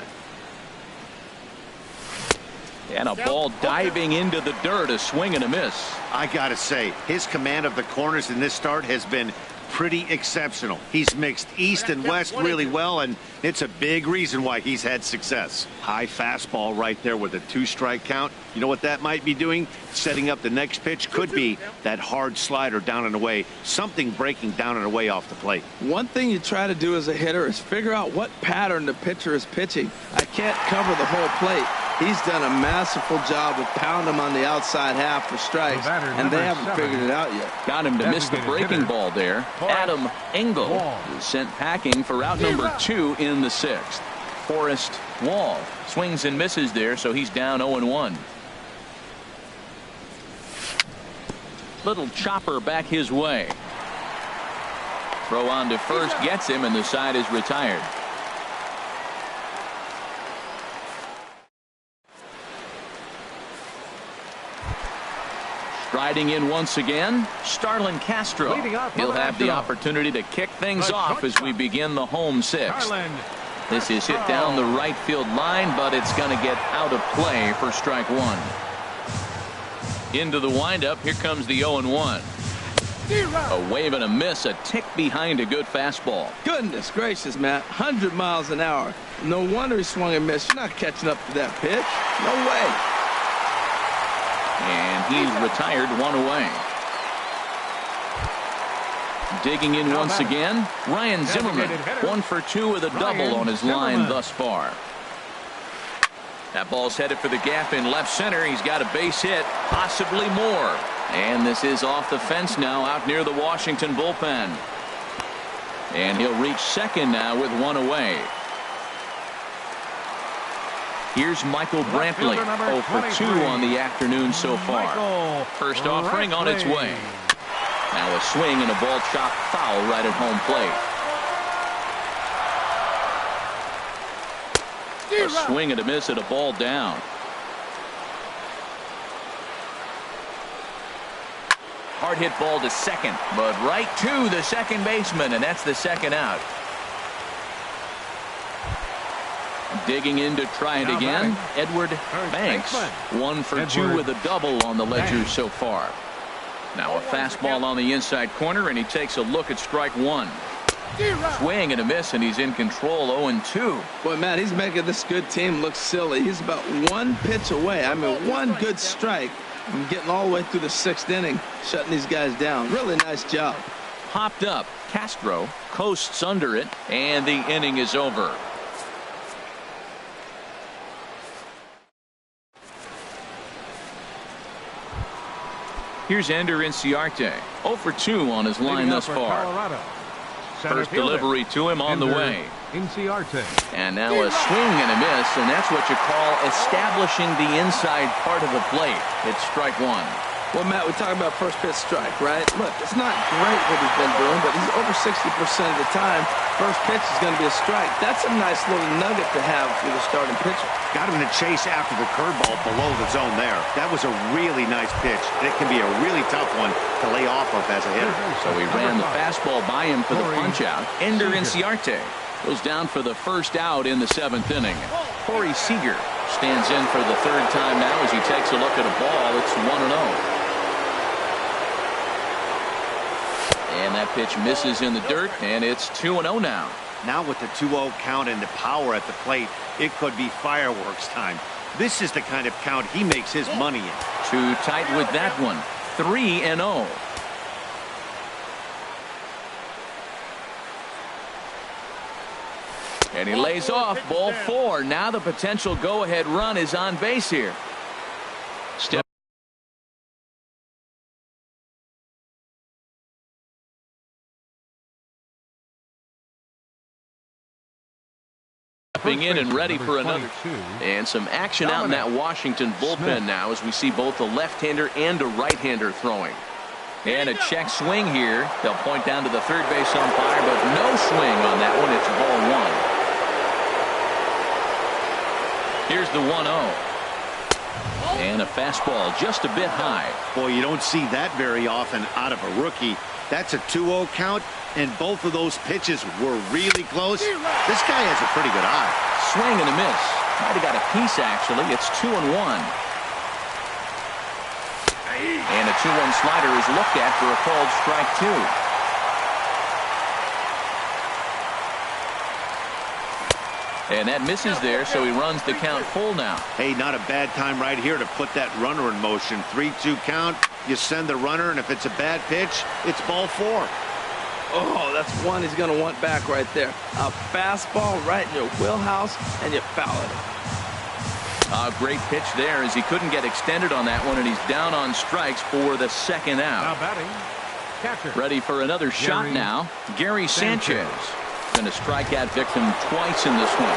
And a ball diving into the dirt. A swing and a miss. I gotta say, his command of the corners in this start has been pretty exceptional. He's mixed east and west really well, and it's a big reason why he's had success. High fastball right there with a 2-strike count. You know what that might be doing? Setting up the next pitch. Could be that hard slider down and away. Something breaking down and away off the plate. One thing you try to do as a hitter is figure out what pattern the pitcher is pitching. I can't cover the whole plate. He's done a masterful job of pounding him on the outside half for strikes, and they haven't figured it out yet. Got him to miss the breaking ball there. Adam Engel is sent packing for out number 2 in the 6th. Forrest Wall swings and misses there, so he's down 0-1. Little chopper back his way. Throw on to first gets him, and the side is retired. Striding in once again, Starlin Castro. He'll have the opportunity to kick things off as we begin the home 6th. This is hit down the right field line, but it's going to get out of play for strike 1. Into the windup. Here comes the 0-1. A wave and a miss, a tick behind a good fastball. Goodness gracious, Matt. 100 miles an hour. No wonder he swung and missed. You're not catching up to that pitch. No way. And he's retired, 1 away. Digging in once again, Ryan Zimmerman. 1 for 2 with a double on his line thus far. That ball's headed for the gap in left center. He's got a base hit, possibly more. And this is off the fence now, out near the Washington bullpen. And he'll reach second now with one away. Here's Michael Brantley, 0 for 2 on the afternoon so far. First offering on its way. Now a swing and a ball chopped foul right at home plate. A swing and a miss at a ball down. Hard hit ball to second, but right to the second baseman, and that's the second out. Digging in to try it again, Edward Banks, 1 for 2 with a double on the ledger so far. Now a fastball on the inside corner, and he takes a look at strike one. Swing and a miss, and he's in control, 0-2. Boy, Matt, he's making this good team look silly. He's about one pitch away. I mean, one good strike from getting all the way through the 6th inning, shutting these guys down. Really nice job. Popped up. Castro coasts under it, and the inning is over. Here's Ender Inciarte, 0 for 2 on his line thus far. First delivery to him on the way. And now a swing and a miss, and that's what you call establishing the inside part of the plate. It's strike one. Well, Matt, we talk about first pitch strike, right? Look, it's not great what he's been doing, but he's over 60% of the time. First pitch is going to be a strike. That's a nice little nugget to have for the starting pitcher. Got him to chase after the curveball below the zone there. That was a really nice pitch, and it can be a really tough one to lay off of as a hitter. So he ran the fastball by him for the punch-out. Ender Inciarte goes down for the first out in the 7th inning. Corey Seager stands in for the 3rd time now as he takes a look at a ball. It's 1-0. And that pitch misses in the dirt, and it's 2-0 now. Now with the 2-0 count and the power at the plate, it could be fireworks time. This is the kind of count he makes his money in. Too tight with that one. 3-0. And he lays off, ball 4. Now the potential go-ahead run is on base here. Stepping in and ready for another. And some action out in that Washington bullpen now as we see both a left-hander and a right-hander throwing. And a check swing here. They'll point down to the third base umpire, but no swing on that one. It's ball 1. Here's the 1-0. And a fastball just a bit high. Boy, you don't see that very often out of a rookie. That's a 2-0 count, and both of those pitches were really close. This guy has a pretty good eye. Swing and a miss. Might have got a piece, actually. It's 2-1. And a 2-1 slider is looked at for a called strike 2. And that misses there, so he runs the count full now. Hey, not a bad time right here to put that runner in motion. 3-2 count. You send the runner, and if it's a bad pitch, it's ball 4. Oh, that's one he's going to want back right there. A fastball right in your wheelhouse, and you foul it. A great pitch there as he couldn't get extended on that one, and he's down on strikes for the 2nd out. Now batting, catcher. Ready for another shot now. Gary Sanchez. Been a strikeout victim twice in this one.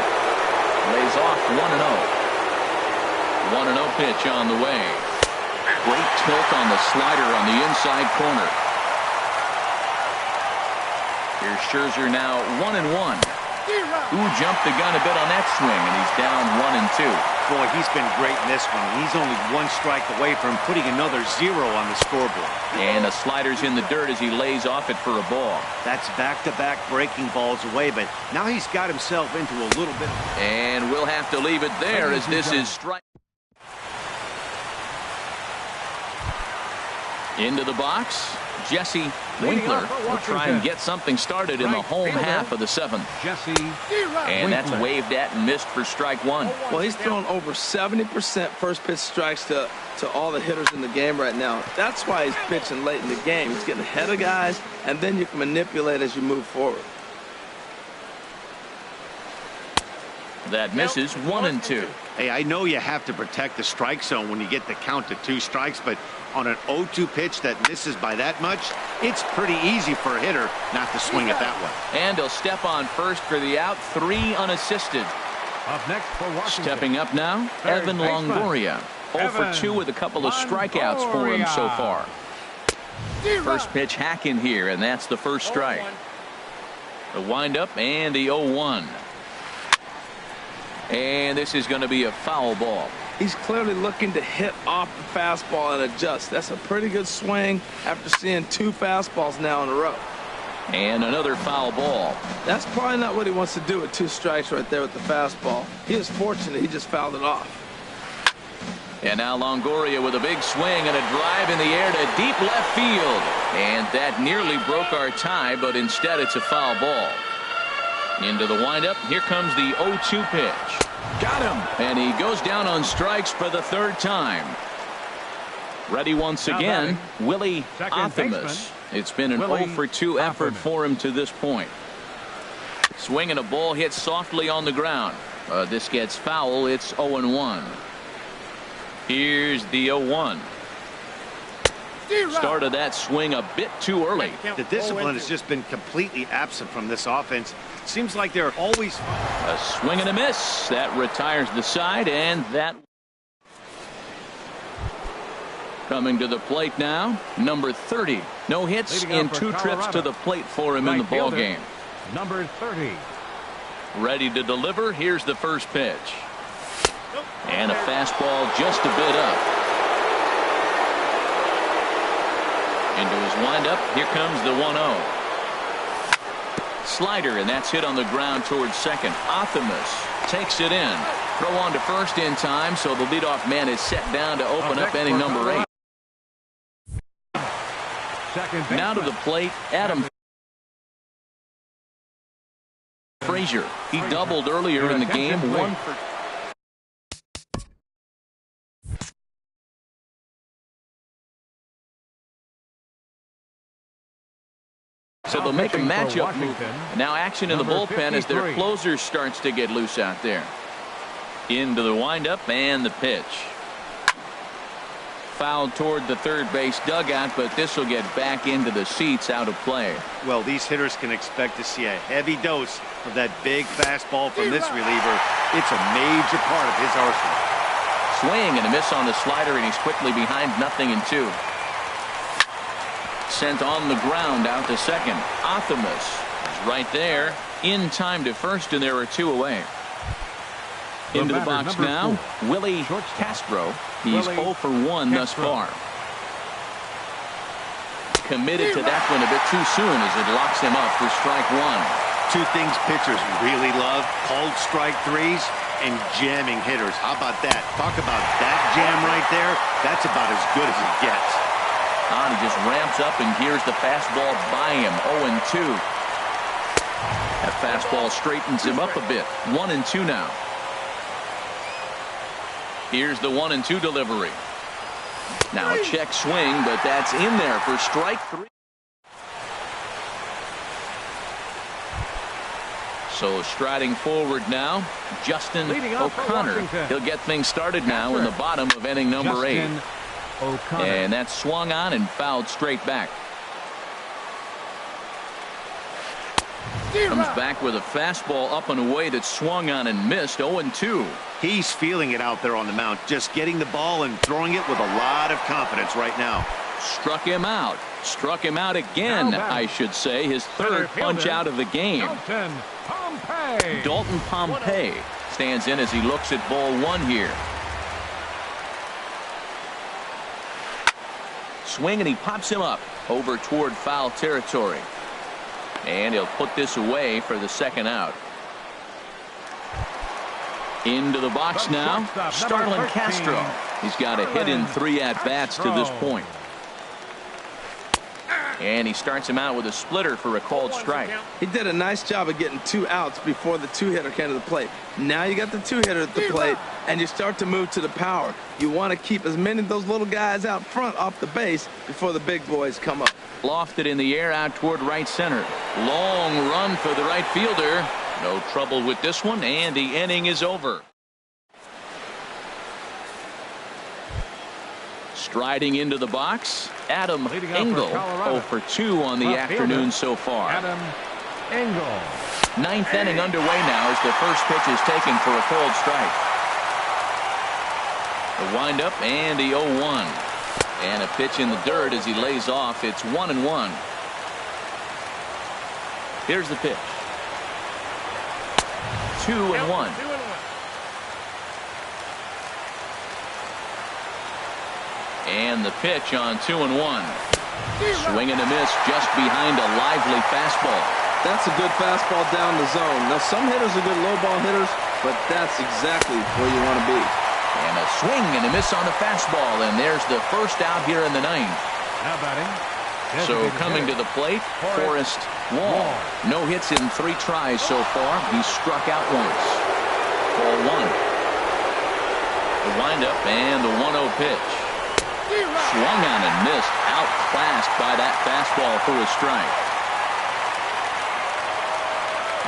Lays off 1-0. 1-0 pitch on the way. Great tilt on the slider on the inside corner. Here's Scherzer now 1-1. Ooh, jumped the gun a bit on that swing, and he's down 1-2. Boy, he's been great in this one. He's only 1 strike away from putting another 0 on the scoreboard. And the slider's in the dirt as he lays off it for a ball. That's back-to-back breaking balls away, but now he's got himself into a little bit. And we'll have to leave it there as this is strike. Into the box, Jesse Winkler will try and get something started in the home half of the 7th. And that's waved at and missed for strike 1. Well, he's thrown over 70% first pitch strikes to all the hitters in the game right now. That's why he's pitching late in the game. He's getting ahead of guys, and then you can manipulate as you move forward. That misses 1-2. Hey, I know you have to protect the strike zone when you get the count to 2 strikes, but on an 0-2 pitch that misses by that much, it's pretty easy for a hitter not to swing it that way. And he'll step on first for the out, 3 unassisted. Up next for Washington. Stepping up now, Evan Longoria. 0 for 2 with a couple of strikeouts for him so far. First pitch hacking here, and that's the first strike. The windup and the 0-1. And this is going to be a foul ball. He's clearly looking to hit off the fastball and adjust. That's a pretty good swing after seeing 2 fastballs now in a row. And another foul ball. That's probably not what he wants to do with 2 strikes right there with the fastball. He is fortunate he just fouled it off. And now Longoria with a big swing and a drive in the air to deep left field. And that nearly broke our tie, but instead it's a foul ball. Into the windup. Here comes the 0-2 pitch. Got him. And he goes down on strikes for the 3rd time. Ready once again, Willie Athamas. It's been an 0 for 2 effort for him to this point. Swinging a ball hit softly on the ground. This gets foul. It's 0-1. Here's the 0-1. Started that swing a bit too early. The discipline has just been completely absent from this offense. Seems like they're always... A swing and a miss. That retires the side, and that... Coming to the plate now, number 30. No hits in 2 trips to the plate for him in the ball game. Number 30. Ready to deliver. Here's the first pitch. And a fastball just a bit up. Into his windup. Here comes the 1-0. Slider, and that's hit on the ground towards second. Athamas takes it in. Throw on to first in time, so the leadoff man is set down to open up inning number 8. Now to the plate, Adam Frazier. He doubled earlier in the game. 1 for... So they'll make a matchup move. Now action in the bullpen as their closer starts to get loose out there. Into the windup and the pitch. Fouled toward the third base dugout, but this will get back into the seats out of play. Well, these hitters can expect to see a heavy dose of that big fastball from this reliever. It's a major part of his arsenal. Swing and a miss on the slider, and he's quickly behind 0-2. Sent on the ground out to second. Athamas is right there in time to first, and there are 2 away. Into the box now, Willie Castro. He's 0 for 1 thus far. Committed to that one a bit too soon as it locks him up for strike 1. 2 things pitchers really love: called strike 3s and jamming hitters. How about that? Talk about that jam right there. That's about as good as it gets. He just ramps up, and here's the fastball by him. 0-2. That fastball straightens him up a bit. 1-2 now. Here's the 1-2 delivery. Now a check swing, but that's in there for strike 3. So striding forward now, Justin O'Connor. He'll get things started now in the bottom of inning number 8. And that's swung on and fouled straight back. Comes back with a fastball up and away that swung on and missed. 0-2. He's feeling it out there on the mound, just getting the ball and throwing it with a lot of confidence right now. Struck him out. Struck him out again, I should say. His 3rd punch out of the game. Dalton Pompey stands in as he looks at ball 1 here. Swing, and he pops him up over toward foul territory. And he'll put this away for the 2nd out. Into the box now, Starlin Castro. He's got a hit in 3 at-bats to this point. And he starts him out with a splitter for a called strike. He did a nice job of getting 2 outs before the 2-hitter came to the plate. Now you got the 2-hitter at the plate, and you start to move to the power. You want to keep as many of those little guys out front off the base before the big boys come up. Lofted in the air out toward right center. Long run for the right fielder. No trouble with this one, and the inning is over. Striding into the box, Adam Engel, 0 for 2 on the afternoon so far. Adam Engel. Ninth inning underway now as the first pitch is taken for a called strike. The windup and the 0-1. And a pitch in the dirt as he lays off. It's 1-1. Here's the pitch. 2-1. And the pitch on 2-1. Swing and a miss just behind a lively fastball. That's a good fastball down the zone. Now, some hitters are good low ball hitters, but that's exactly where you want to be. And a swing and a miss on the fastball, and there's the first out here in the ninth. Now batting. So coming to the plate, Forrest Wall. No hits in 3 tries so far. He struck out once. Ball 1. The windup and the 1-0 pitch. Swung on and missed. Outclassed by that fastball for a strike.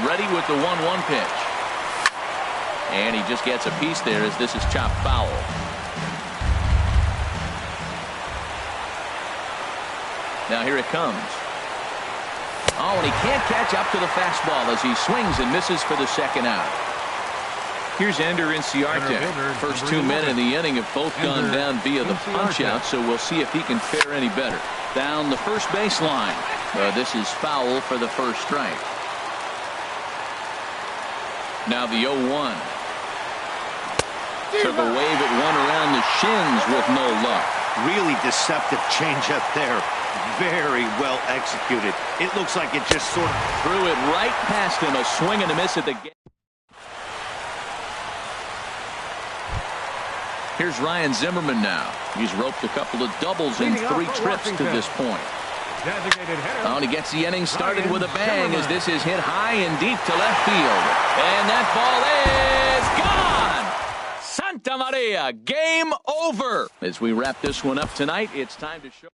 Ready with the 1-1 pitch. And he just gets a piece there as this is chopped foul. Now here it comes. Oh, and he can't catch up to the fastball as he swings and misses for the second out. Here's Ender Inciarte. First 2 men in the inning have both gone down via the punch-out, so we'll see if he can fare any better. Down the first baseline. This is foul for the first strike. Now the 0-1. Took a wave at one around the shins with no luck. Really deceptive changeup there. Very well executed. It looks like it just sort of threw it right past him. A swing and a miss at the game. Here's Ryan Zimmerman now. He's roped a couple of doubles in 3 trips to this point. Oh, and he gets the inning started with a bang as this is hit high and deep to left field. And that ball is gone! Santa Maria, game over! As we wrap this one up tonight, it's time to show...